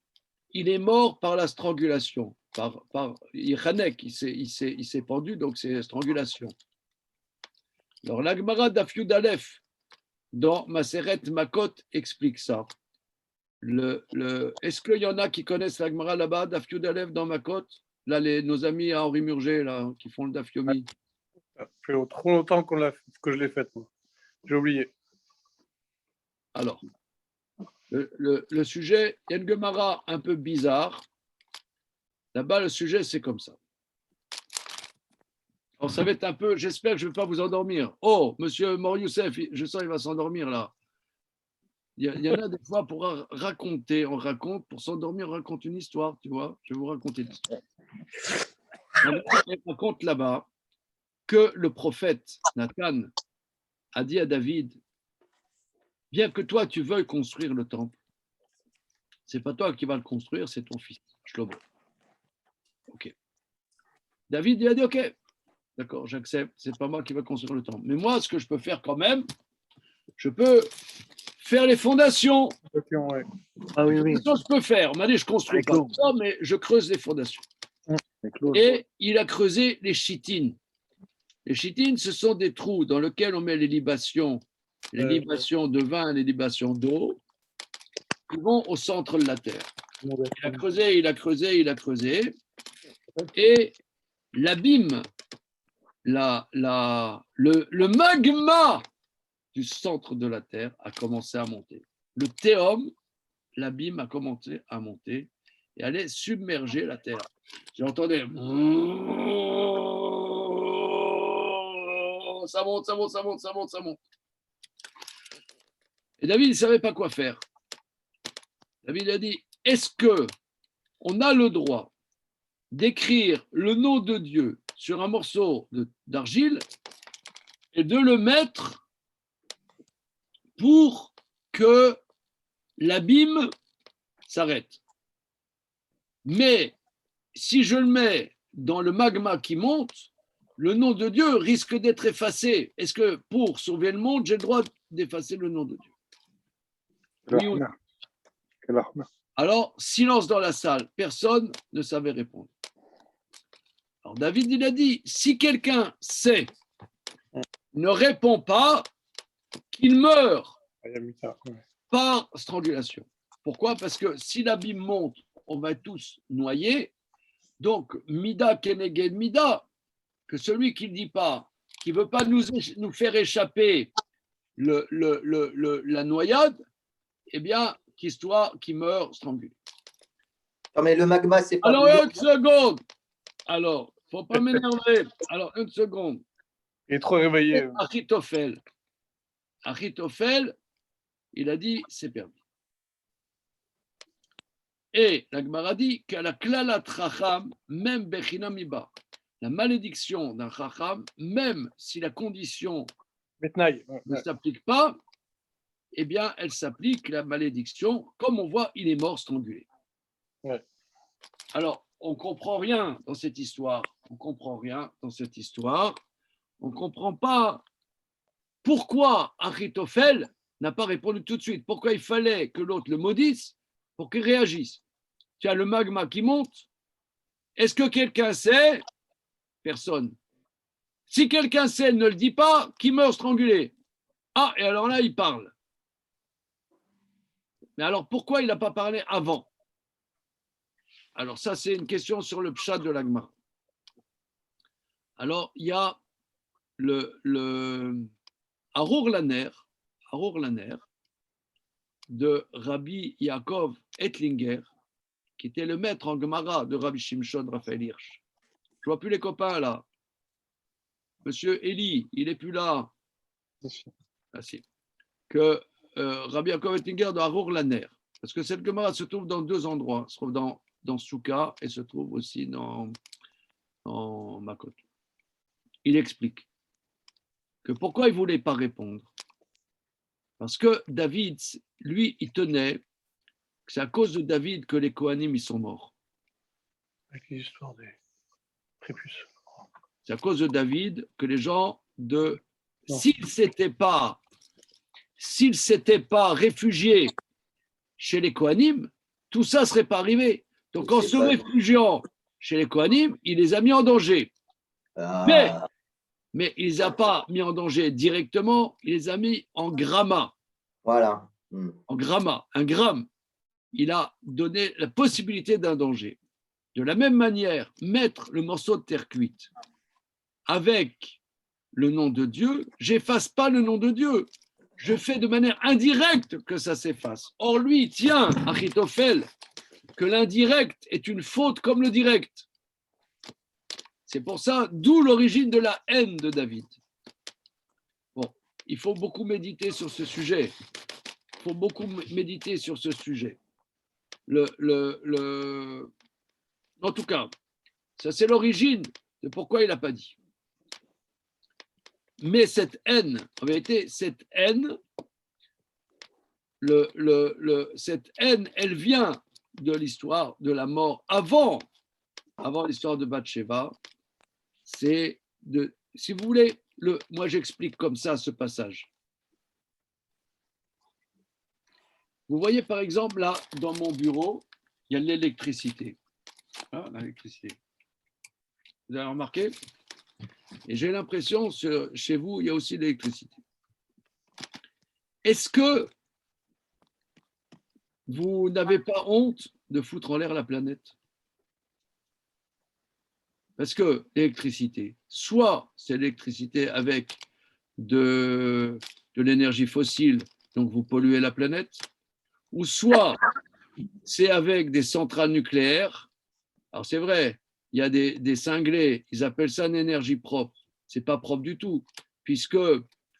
il est mort par la strangulation, par Yechanek, il s'est pendu, donc c'est strangulation. Alors, la Gemara Daf Yud Aleph, dans Maseret Makot, explique ça. Est-ce qu'il y en a qui connaissent la Gemara là-bas, Daf Yud Aleph dans Makot? Là, nos amis à Henri Murger, là, qui font le Daf Yomi. Ça fait trop longtemps que je l'ai faite, moi. J'ai oublié. Alors, le sujet, il y a une Gemara un peu bizarre. Là-bas, le sujet, c'est comme ça. Alors, ça va être un peu, j'espère que je ne vais pas vous endormir. Oh, monsieur Mor Youssef, je sens qu'il va s'endormir là. Il y en a des fois pour raconter, on raconte, pour s'endormir, on raconte une histoire, tu vois. Je vais vous raconter l'histoire. On raconte là-bas que le prophète Nathan a dit à David, bien que toi, tu veuilles construire le temple, c'est pas toi qui vas le construire, c'est ton fils, Shlomo. Ok. David, il a dit, ok, d'accord, j'accepte, c'est pas moi qui vais construire le temple. Mais moi, ce que je peux faire quand même, je peux faire les fondations. Ouais. Ah oui, oui. Je peux faire. On m'a dit, je construis pas ça, mais je creuse les fondations. Et il a creusé les chitines. Les chitines, ce sont des trous dans lesquels on met les libations de vin, les libations d'eau, qui vont au centre de la terre. Il a creusé, il a creusé, il a creusé. Et l'abîme, le magma du centre de la terre a commencé à monter. Le théum, l'abîme a commencé à monter et allait submerger la terre. J'entendais ça monte, ça monte, ça monte, ça monte, ça monte. Et David ne savait pas quoi faire. David a dit, est-ce que on a le droit d'écrire le nom de Dieu sur un morceau d'argile et de le mettre pour que l'abîme s'arrête. Mais si je le mets dans le magma qui monte, le nom de Dieu risque d'être effacé. Est-ce que pour sauver le monde, j'ai le droit d'effacer le nom de Dieu? Oui ou non? Alors, silence dans la salle. Personne ne savait répondre. Alors, David, il a dit, si quelqu'un sait, ne répond pas, qu'il meurt par strangulation. Pourquoi? Parce que si l'abîme monte, on va tous noyer. Donc, Mida Keneged Mida, que celui qui ne dit pas, qui ne veut pas nous faire échapper la noyade, eh bien, qui meurt strangulé. Non, mais le magma, c'est pas. Alors, une seconde. Alors, il ne faut pas m'énerver. Alors, une seconde. Il est trop réveillé. Achitophel, il a dit, c'est permis. Et la Gemara dit qu'à la klalat chacham, même bechinam iba, la malédiction d'un chacham, même si la condition ne s'applique pas, eh bien, elle s'applique, la malédiction. Comme on voit, il est mort strangulé. Ouais. Alors, on ne comprend rien dans cette histoire. On ne comprend pas pourquoi Achitophel n'a pas répondu tout de suite. Pourquoi il fallait que l'autre le maudisse pour qu'il réagisse. Tu as le magma qui monte. Est-ce que quelqu'un sait? Personne. Si quelqu'un sait, ne le dit pas, qui meurt strangulé. Ah, et alors là, il parle. Mais alors, pourquoi il n'a pas parlé avant? Alors ça, c'est une question sur le pshat de l'agma. Alors, il y a le Arur Laner de Rabbi Yaakov Ettlinger, qui était le maître en Gemara de Rabbi Shimshon Raphaël Hirsch. Je ne vois plus les copains là. Monsieur Eli, il n'est plus là. Ah, si. Que Rabbi Yaakov Ettlinger de Arur Laner. Parce que cette Gemara se trouve dans deux endroits. Elle se trouve dans Souka et se trouve aussi dans Makot. Il explique que pourquoi il ne voulait pas répondre. Parce que David, lui, il tenait que c'est à cause de David que les Kohanim, ils sont morts. Avec l'histoire des prépuces. C'est à cause de David que les gens s'ils ne s'étaient pas réfugiés chez les Kohanim, tout ça ne serait pas arrivé. Donc en se réfugiant chez les Kohanim, il les a mis en danger. Mais il ne les a pas mis en danger directement, il les a mis en gramma. Voilà. En gramma, un gramme. Il a donné la possibilité d'un danger. De la même manière, mettre le morceau de terre cuite avec le nom de Dieu, j'efface pas le nom de Dieu. je fais de manière indirecte que ça s'efface. Or, lui, tient, Achitophel, que l'indirect est une faute comme le direct. C'est pour ça, d'où l'origine de la haine de David. Bon, il faut beaucoup méditer sur ce sujet. Il faut beaucoup méditer sur ce sujet. En tout cas, ça c'est l'origine de pourquoi il n'a pas dit. Mais cette haine, en vérité, cette haine, cette haine, elle vient de l'histoire de la mort avant l'histoire de Bathsheba. C'est de, si vous voulez, moi j'explique comme ça ce passage. Vous voyez par exemple là, dans mon bureau, il y a l'électricité. Ah, l'électricité. Vous avez remarqué? Et j'ai l'impression, chez vous, il y a aussi l'électricité. Est-ce que vous n'avez pas honte de foutre en l'air la planète? Parce que l'électricité, soit c'est l'électricité avec de l'énergie fossile, donc vous polluez la planète, ou soit c'est avec des centrales nucléaires. Alors c'est vrai, il y a des cinglés, ils appellent ça une énergie propre. Ce n'est pas propre du tout, puisque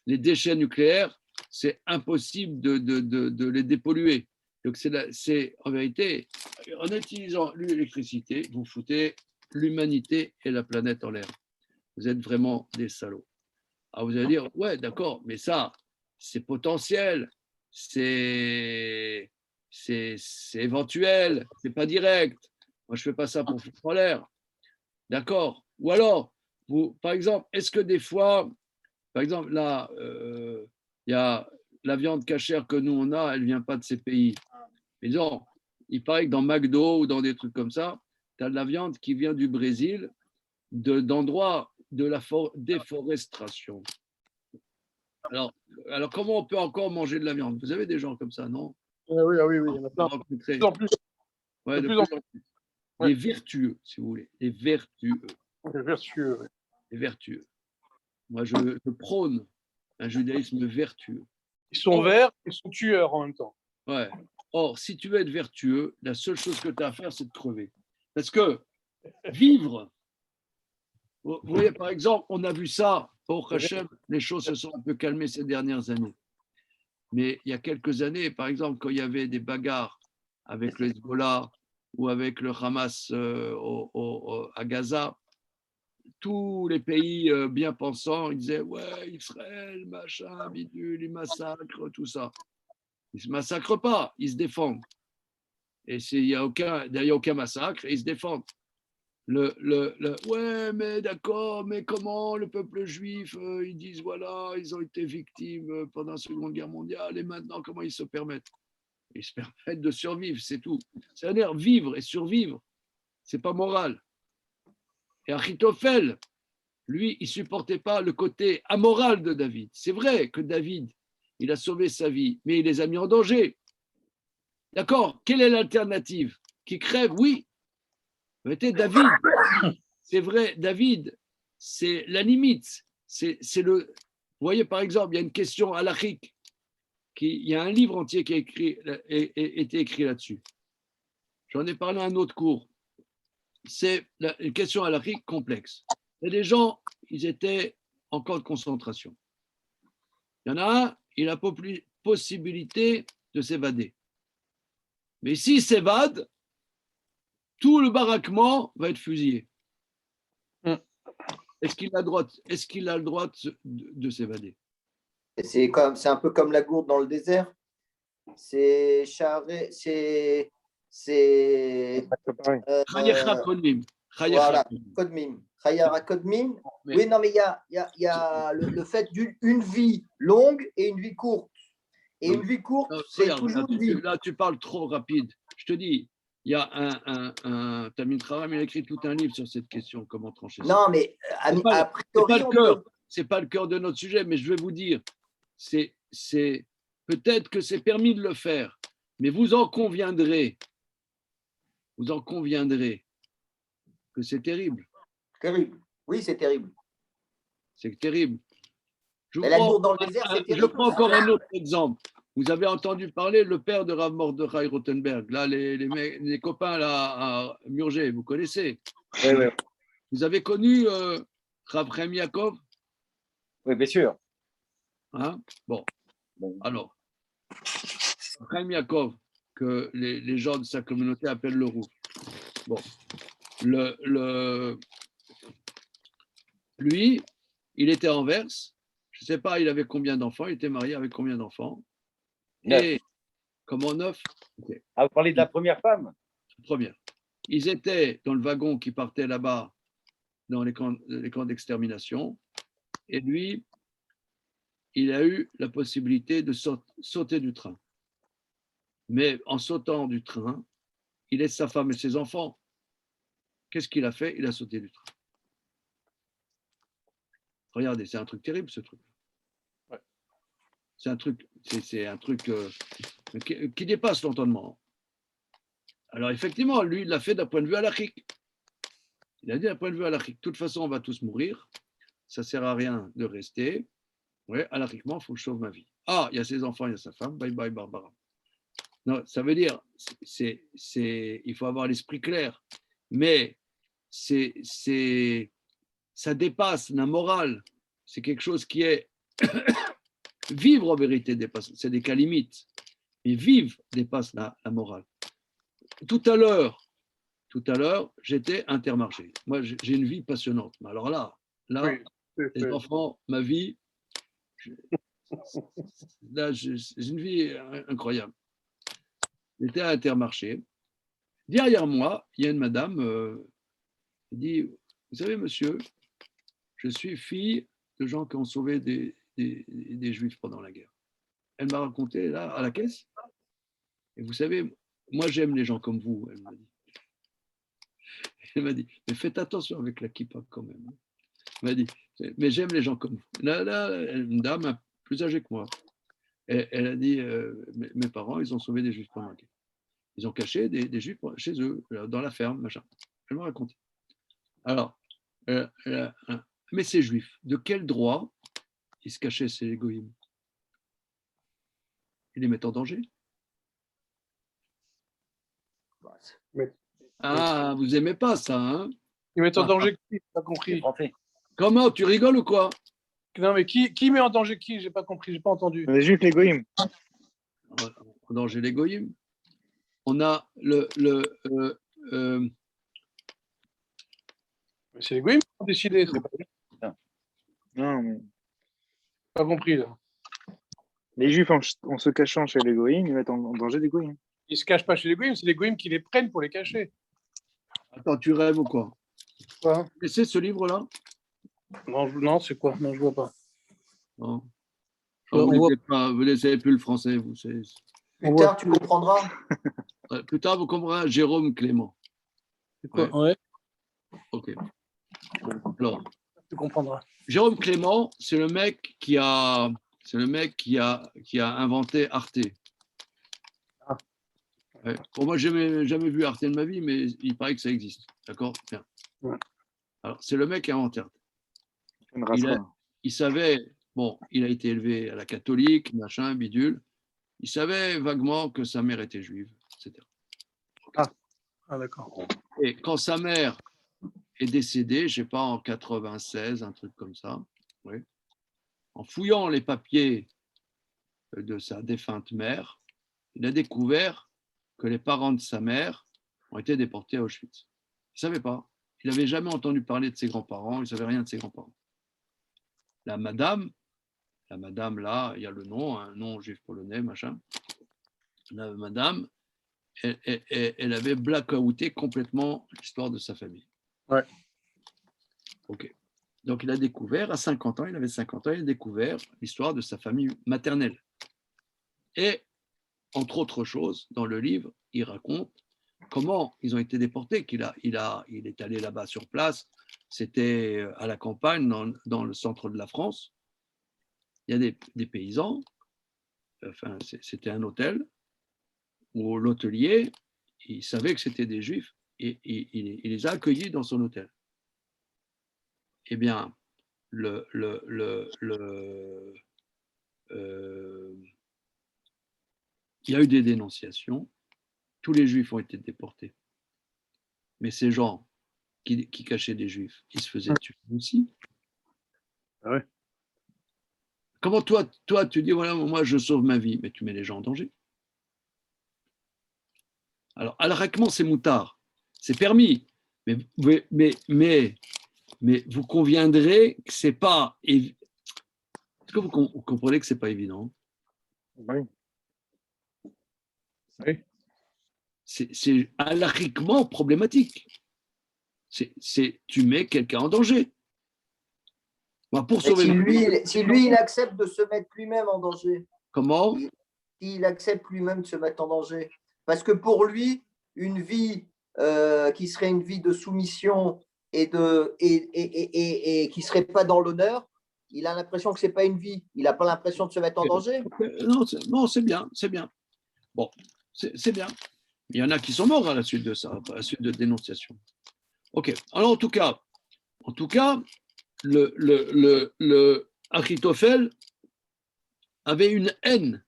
les déchets nucléaires, c'est impossible de les dépolluer. Donc c'est en vérité, en utilisant l'électricité, vous foutez l'humanité et la planète en l'air. Vous êtes vraiment des salauds. Alors vous allez dire, ouais, d'accord, mais ça, c'est potentiel, c'est éventuel, c'est pas direct. Moi, je fais pas ça pour foutre en l'air. D'accord? Ou alors, par exemple, est-ce que des fois, par exemple, là, il y a la viande cachère que nous, on a, elle ne vient pas de ces pays. Mais non, il paraît que dans McDo ou dans des trucs comme ça, tu as de la viande qui vient du Brésil, d'endroits de la déforestation. Alors, comment on peut encore manger de la viande? Vous avez des gens comme ça, non? Oui, il y en a plein. De plus en plus. Ouais, de plus en plus. Ouais. Les vertueux, si vous voulez. Les vertueux. Les vertueux, oui. Les vertueux. Moi, je prône un judaïsme vertueux. Ils sont verts, ils sont tueurs en même temps. Ouais. Or, si tu veux être vertueux, la seule chose que tu as à faire, c'est de crever. Parce que vivre, vous voyez, par exemple, on a vu ça, au Hachem, les choses se sont un peu calmées ces dernières années. Mais il y a quelques années, par exemple, quand il y avait des bagarres avec le Hezbollah ou avec le Hamas à Gaza, tous les pays bien pensants, ils disaient « Ouais, Israël, machin, bidule, ils massacrent, tout ça. » Ils ne se massacrent pas, ils se défendent. Et il n'y a aucun massacre, et ils se défendent. Ouais, mais d'accord, mais comment le peuple juif, ils disent voilà, ils ont été victimes pendant la Seconde Guerre mondiale, et maintenant, comment ils se permettent? Ils se permettent de survivre, c'est tout. C'est-à-dire vivre et survivre, c'est pas moral. Et Achitophel, lui, il supportait pas le côté amoral de David. C'est vrai que David, il a sauvé sa vie, mais il les a mis en danger. D'accord? Quelle est l'alternative? Qui crève? Oui. David, c'est vrai, David, c'est la limite. C'est vous voyez, par exemple, il y a une question halachique, il y a un livre entier qui a été écrit là-dessus. J'en ai parlé à un autre cours. C'est une question halachique complexe. Il y a des gens, ils étaient en camp de concentration. Il y en a un, il a possibilité de s'évader. Mais s'il s'évade, tout le baraquement va être fusillé. Est-ce qu'il a le droit de s'évader? C'est un peu comme la gourde dans le désert. C'est Chayecha Kodmim. Voilà, Kodmim. Chayara Kodmim. Oui, non, mais il y a le fait d'une vie longue et une vie courte. Et une vie courte, c'est toujours une vie. Là, tu parles trop rapide. Je te dis, il y a un Tamid Chacham, il a écrit tout un livre sur cette question, comment trancher ça. Non, mais a priori, c'est pas le cœur de notre sujet, mais je vais vous dire, c'est peut-être que c'est permis de le faire, mais vous en conviendrez que c'est terrible. Terrible. Oui, c'est terrible. C'est terrible. Mais la nourriture dans le désert, c'est je terrible. prends encore un autre exemple. Vous avez entendu parler le père de Rav Mordechai Rothenberg, là, les copains là, à Murger, vous connaissez? Oui, Vous avez connu Rav Chaim Yaakov? oui, bien sûr. Hein? Bon, alors, Chaim Yaakov, que les gens de sa communauté appellent le roux. Bon, lui, il était en Verse. Je ne sais pas, il avait combien d'enfants, il était marié avec combien d'enfants? 9. Et comment 9? Okay. Ah, vous parlez de la première femme? Première. Ils étaient dans le wagon qui partait là-bas, dans les camps d'extermination. Et lui, il a eu la possibilité de sauter du train. Mais en sautant du train, il laisse sa femme et ses enfants. Qu'est-ce qu'il a fait? Il a sauté du train. Regardez, c'est un truc terrible, ce truc. Ouais. C'est un truc qui dépasse l'entendement. Alors, effectivement, lui, il l'a fait d'un point de vue halachique. Il a dit d'un point de vue halachique. De toute façon, on va tous mourir. Ça ne sert à rien de rester. Ouais, halachiquement, il faut que je sauve ma vie. Ah, il y a ses enfants, il y a sa femme. Bye bye, Barbara. Non, ça veut dire, il faut avoir l'esprit clair. Mais ça dépasse la morale. C'est quelque chose qui est vivre en vérité dépasse. C'est des cas limites. Mais vivre dépasse la morale. Tout à l'heure, j'étais Intermarché. Moi, j'ai une vie passionnante. Mais alors là, Oui, les enfants, ma vie, là, j'ai une vie incroyable. J'étais à Intermarché. Derrière moi, il y a une madame qui dit, vous savez, monsieur, je suis fille de gens qui ont sauvé des Juifs pendant la guerre. Elle m'a raconté, là, à la caisse. Et vous savez, moi, j'aime les gens comme vous, elle m'a dit. Elle m'a dit, mais faites attention avec la kippa quand même. Elle m'a dit, mais j'aime les gens comme vous. Là, une dame plus âgée que moi. Et elle a dit, mes parents, ils ont sauvé des Juifs pendant la guerre. Ils ont caché des Juifs chez eux, dans la ferme, machin. Elle m'a raconté. Alors, mais ces Juifs, de quel droit ils se cachaient, ces goïms? Ils les mettent en danger? Ah, vous aimez pas ça, hein? Ils mettent en danger qui? J'ai pas compris. Comment? Tu rigoles ou quoi? Non, mais qui met en danger qui? J'ai pas compris, j'ai pas entendu. Les Juifs, les goïms. En danger les goïms. On a C'est les goïms qui ont décidé. C'est pas... Non, mais Pas compris, là. les Juifs, en se cachant chez les goïms, ils mettent en danger des goïms. Ils se cachent pas chez les goïms, c'est les goïms qui les prennent pour les cacher. Attends, tu rêves ou quoi? Quoi? C'est ce livre-là? Non, c'est quoi? Non, je vois pas. Non. Vous ne laissez plus le français, vous. Plus tard, tu comprendras. Plus tard, vous comprendrez Jérôme Clément. C'est quoi? Ouais. Ok. Alors, Tu comprendras. Jérôme Clément, c'est le mec qui a inventé Arte. Ah. Ouais. Bon, moi, je n'ai jamais vu Arte de ma vie, mais il paraît que ça existe. D'accord? Bien. Ouais. Alors, c'est le mec qui a inventé Arte. Il savait, bon, il a été élevé à la catholique, machin, bidule. Il savait vaguement que sa mère était juive, etc. Ah, d'accord. Et quand sa mère est décédée, je ne sais pas, en 96, un truc comme ça, oui, en fouillant les papiers de sa défunte mère, il a découvert que les parents de sa mère ont été déportés à Auschwitz. Il ne savait pas. Il n'avait jamais entendu parler de ses grands-parents, il ne savait rien de ses grands-parents. La madame là, il y a le nom, un nom juif polonais, machin. La madame, elle avait blackouté complètement l'histoire de sa famille. Ouais. Ok. Donc il a découvert, à 50 ans, il avait 50 ans, il a découvert l'histoire de sa famille maternelle. Et, entre autres choses, dans le livre, il raconte comment ils ont été déportés, il est allé là-bas sur place, c'était à la campagne, dans le centre de la France. Il y a des paysans, enfin, c'était un hôtel, où l'hôtelier, il savait que c'était des Juifs, et il les a accueillis dans son hôtel. Eh bien, il y a eu des dénonciations, tous les Juifs ont été déportés. Mais ces gens qui cachaient des Juifs, ils se faisaient tuer aussi. Ah ouais. Comment toi, tu dis, voilà, moi, je sauve ma vie, mais tu mets les gens en danger. Alors, al-Rakman, c'est moutard, c'est permis, mais vous conviendrez que c'est pas. Est-ce que vous comprenez que c'est pas évident? Oui. Oui. C'est al-Rakman problématique. Tu mets quelqu'un en danger. Pour sauver si lui, il accepte de se mettre lui-même en danger. Comment? Il accepte lui-même de se mettre en danger. Parce que pour lui, une vie qui serait une vie de soumission et qui ne serait pas dans l'honneur, il a l'impression que ce n'est pas une vie. Il n'a pas l'impression de se mettre en danger. Non, c'est bien, c'est bien. Bon, c'est bien. Il y en a qui sont morts à la suite de ça, à la suite de dénonciation. Ok. Alors, en tout cas, le Achitophel avait une haine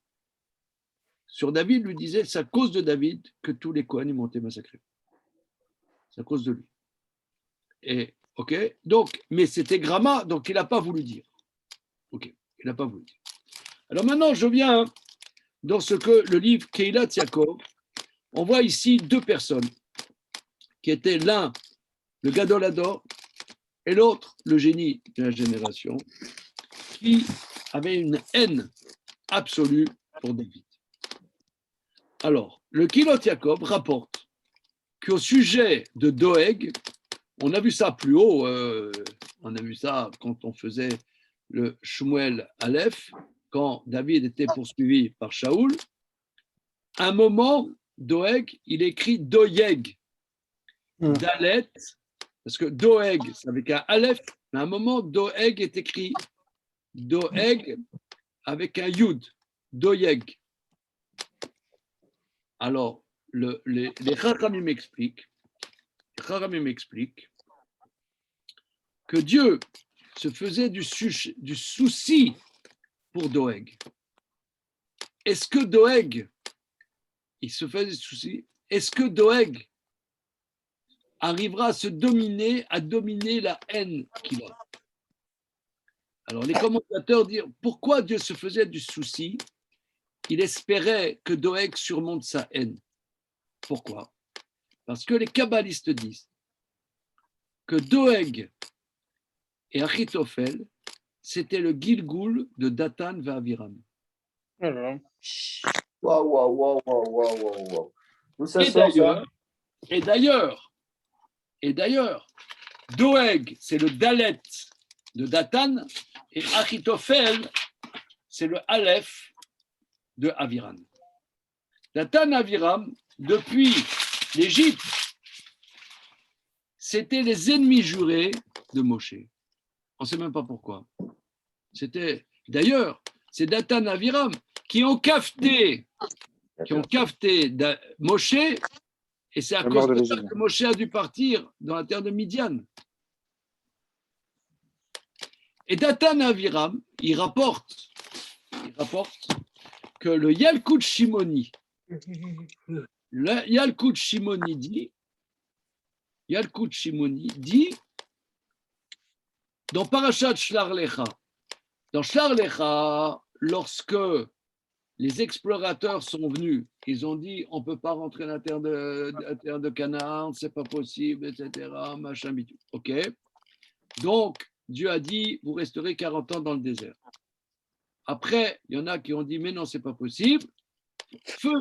sur David, lui disait c'est à cause de David que tous les Kohanim ont été massacrés. C'est à cause de lui. Et ok, donc, mais c'était Grama, donc il n'a pas voulu dire. Ok, il n'a pas voulu dire. Alors maintenant, je viens dans ce que le livre Keilat Yaakov, on voit ici deux personnes qui étaient l'un le Gadol Hador et l'autre le génie de la génération, qui avait une haine absolue pour David. Alors, le Kilot Yaakov rapporte qu'au sujet de Doeg, on a vu ça plus haut, on a vu ça quand on faisait le Shmuel Aleph, quand David était poursuivi par Shaoul. À un moment, Doeg, il écrit Doeg, Dalet, parce que Doeg, c'est avec un Aleph, mais à un moment, Doeg est écrit Doeg avec un Yud, Doeg. Alors, les Chachamim expliquent que Dieu se faisait du souci pour Doeg. Est-ce que Doeg, il se faisait du souci, est-ce que Doeg arrivera à dominer la haine qu'il a? Alors, les commentateurs disent, pourquoi Dieu se faisait du souci? Il espérait que Doeg surmonte sa haine. Pourquoi? Parce que les kabbalistes disent que Doeg et Achitophel, c'était le Gilgoul de Datan et Aviram. Waouh. Et d'ailleurs, Doeg, c'est le Dalet de Datan et Achitophel, c'est le Aleph de Aviram. Datan et Aviram, depuis l'Égypte, c'était les ennemis jurés de Moshe. On ne sait même pas pourquoi. D'ailleurs, c'est Datan et Aviram qui ont cafeté Moshe, et c'est à cause de ça que Moshe a dû partir dans la terre de Midian. Et Datan et Aviram, il rapporte que le Yalkut Shimoni dit dans Parashat Shlar Lecha, lorsque les explorateurs sont venus, ils ont dit on ne peut pas rentrer dans la terre de Canaan, c'est pas possible, etc. Machin, bidou. Ok. Donc Dieu a dit vous resterez 40 ans dans le désert. Après, il y en a qui ont dit mais non, c'est pas possible.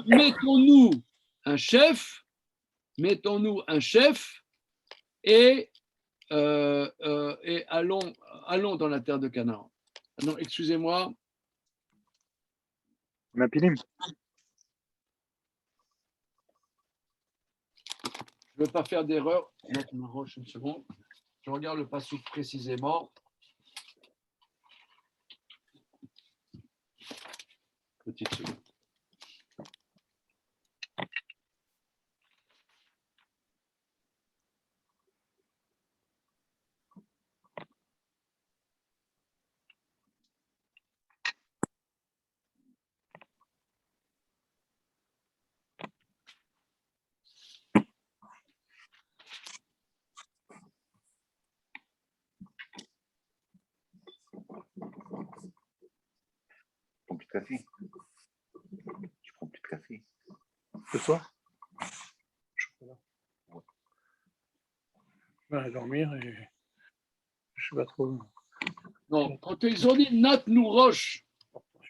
Mettons-nous un chef et allons dans la terre de Canaan. Non, excusez-moi. Mapilim. Je ne veux pas faire d'erreur. Une seconde. Je regarde le passage précisément. Petite seconde. café. Je prends plus de café. Ce soir. Je vais dormir et je sais pas trop. Non, quand ils ont dit Nat nous roche,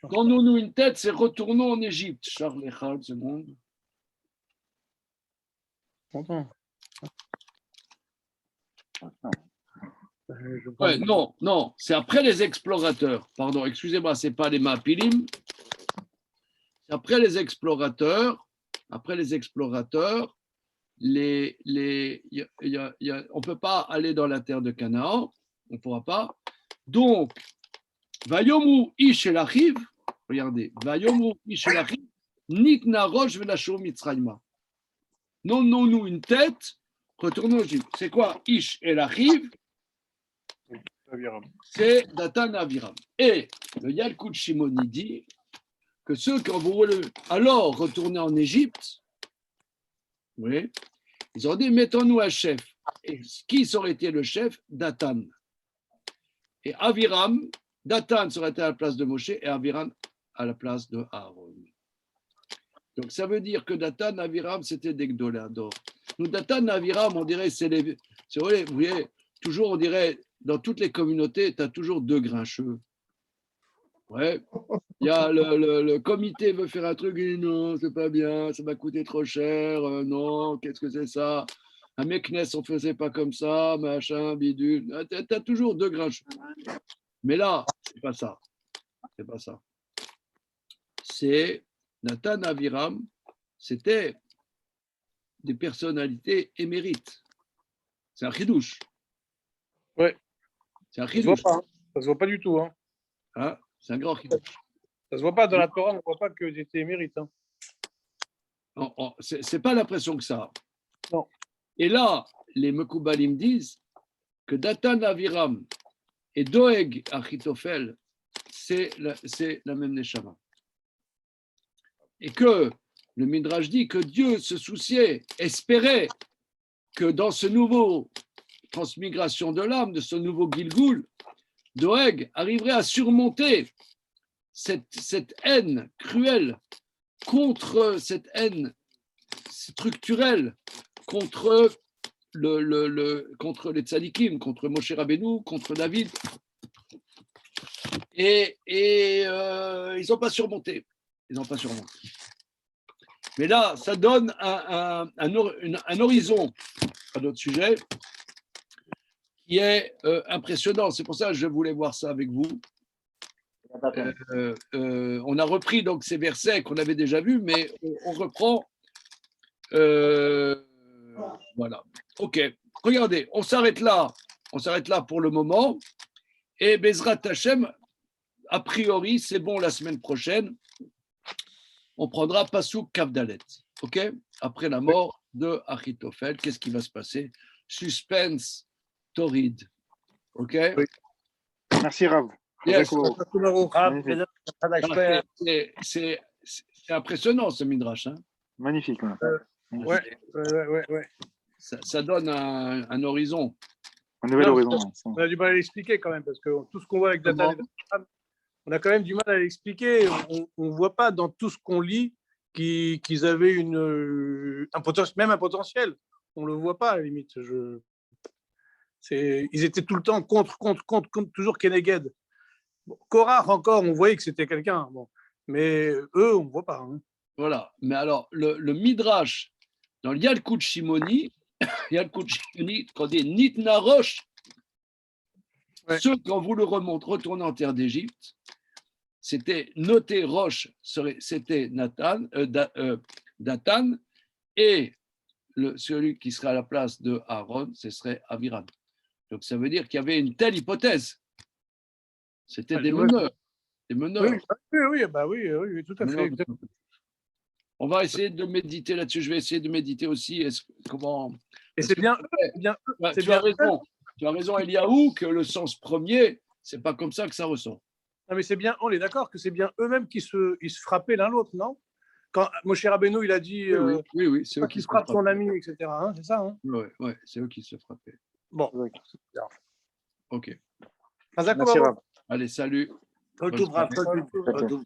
donnons-nous une tête, c'est retournons en Égypte. Charles Echal, seconde. Content. Ouais, non, non, c'est après les explorateurs. Pardon, excusez-moi, c'est pas les Mapilim. C'est après les explorateurs. Après les explorateurs, on ne peut pas aller dans la terre de Canaan. On ne pourra pas. Donc, Vayomu Ish el Achiv, regardez, Vayomu Ish el Achiv, Nitna Rosh Velashom Mitzrayma. Donnons-nous une tête, retournons au Égypte. C'est quoi Ish el Achiv? C'est Datan Aviram. Et le Yalkut Shimoni dit que ceux qui ont voulu alors retourner en Égypte, oui, ils ont dit mettons-nous un chef. Et qui aurait été le chef? Datan. Et Aviram, Datan serait été à la place de Moshe et Aviram à la place de Aaron. Donc ça veut dire que Datan, Aviram, c'était des Gdolador. Nous, Datan, Aviram, on dirait, c'est vrai, vous voyez, toujours, on dirait, dans toutes les communautés, tu as toujours deux grincheux. Ouais. Il y a le comité veut faire un truc, il dit non, c'est pas bien, ça va coûter trop cher, non, qu'est-ce que c'est ça? Un Meknes, on faisait pas comme ça, machin, bidule. Tu as toujours deux grincheux. Mais là, c'est pas ça. C'est pas ça. C'est Nathan Aviram, c'était des personnalités émérites. C'est un chidouche. Ouais. C'est un Ça se voit chidouche. pas. Hein. Ça se voit pas du tout. Hein. Hein, c'est un grand chidouche. Ça se voit pas dans la Torah, on ne voit pas que j'étais émérite. Hein. C'est pas l'impression que ça. Non. Et là, les Mekoubalim disent que Datan Aviram et Doeg Achitophel, c'est la même Neshama. Et que le Midrash dit que Dieu se souciait, espérait que dans ce nouveau transmigration de l'âme, de ce nouveau Gilgoul, Doeg arriverait à surmonter cette haine cruelle contre cette haine structurelle, contre contre les tzadikim, contre Moshe Rabbeinu, contre David. Et ils n'ont pas surmonté. Ils n'ont pas surmonté. Mais là, ça donne un horizon à notre sujet qui est impressionnant. C'est pour ça que je voulais voir ça avec vous. On a repris donc ces versets qu'on avait déjà vus, mais on reprend. Voilà. Ok. Regardez, on s'arrête là. On s'arrête là pour le moment. Et Bezrat Hashem, a priori, c'est bon la semaine prochaine. On prendra Pasuk Kavdalet. Ok. Après la mort de Achitophel, qu'est-ce qui va se passer? Suspense torride. Ok. Oui. Merci Rav. Yes. C'est impressionnant ce midrash. Hein. Magnifique. Ouais. Ça donne un horizon. Un nouvel horizon. On a du mal à l'expliquer quand même, parce que tout ce qu'on voit avec Datan et Aviram, on a quand même du mal à l'expliquer. On ne voit pas dans tout ce qu'on lit qu'ils avaient même un potentiel. On ne le voit pas à la limite. Ils étaient tout le temps contre toujours Keneged. Bon, Korach encore, on voyait que c'était quelqu'un. Bon. Mais eux, on ne voit pas. Hein. Voilà. Mais alors, le Midrash, dans le Yalkut Shimoni, quand on dit Nitna Rosh, ceux qui ont voulu retourner en terre d'Égypte, c'était noté Rosh, c'était Datan, et celui qui serait à la place de Aaron, ce serait Aviram. Donc ça veut dire qu'il y avait une telle hypothèse. C'était des meneurs. Des meneurs. Oui, tout à fait. On va essayer de méditer là-dessus. Je vais essayer de méditer aussi. Et c'est bien eux. Tu as raison. Tu as raison, Eliaou, que le sens premier, c'est pas comme ça que ça ressort. Non, mais c'est bien, on est d'accord que c'est bien eux-mêmes qui se frappaient l'un l'autre, non? Quand Moshe Rabbeinu, il a dit oui, c'est eux qui se frappent son ami, etc. Hein, c'est ça, hein? Oui, c'est eux qui se frappaient. Bon. Ok. Merci, allez, salut. Tout bravo.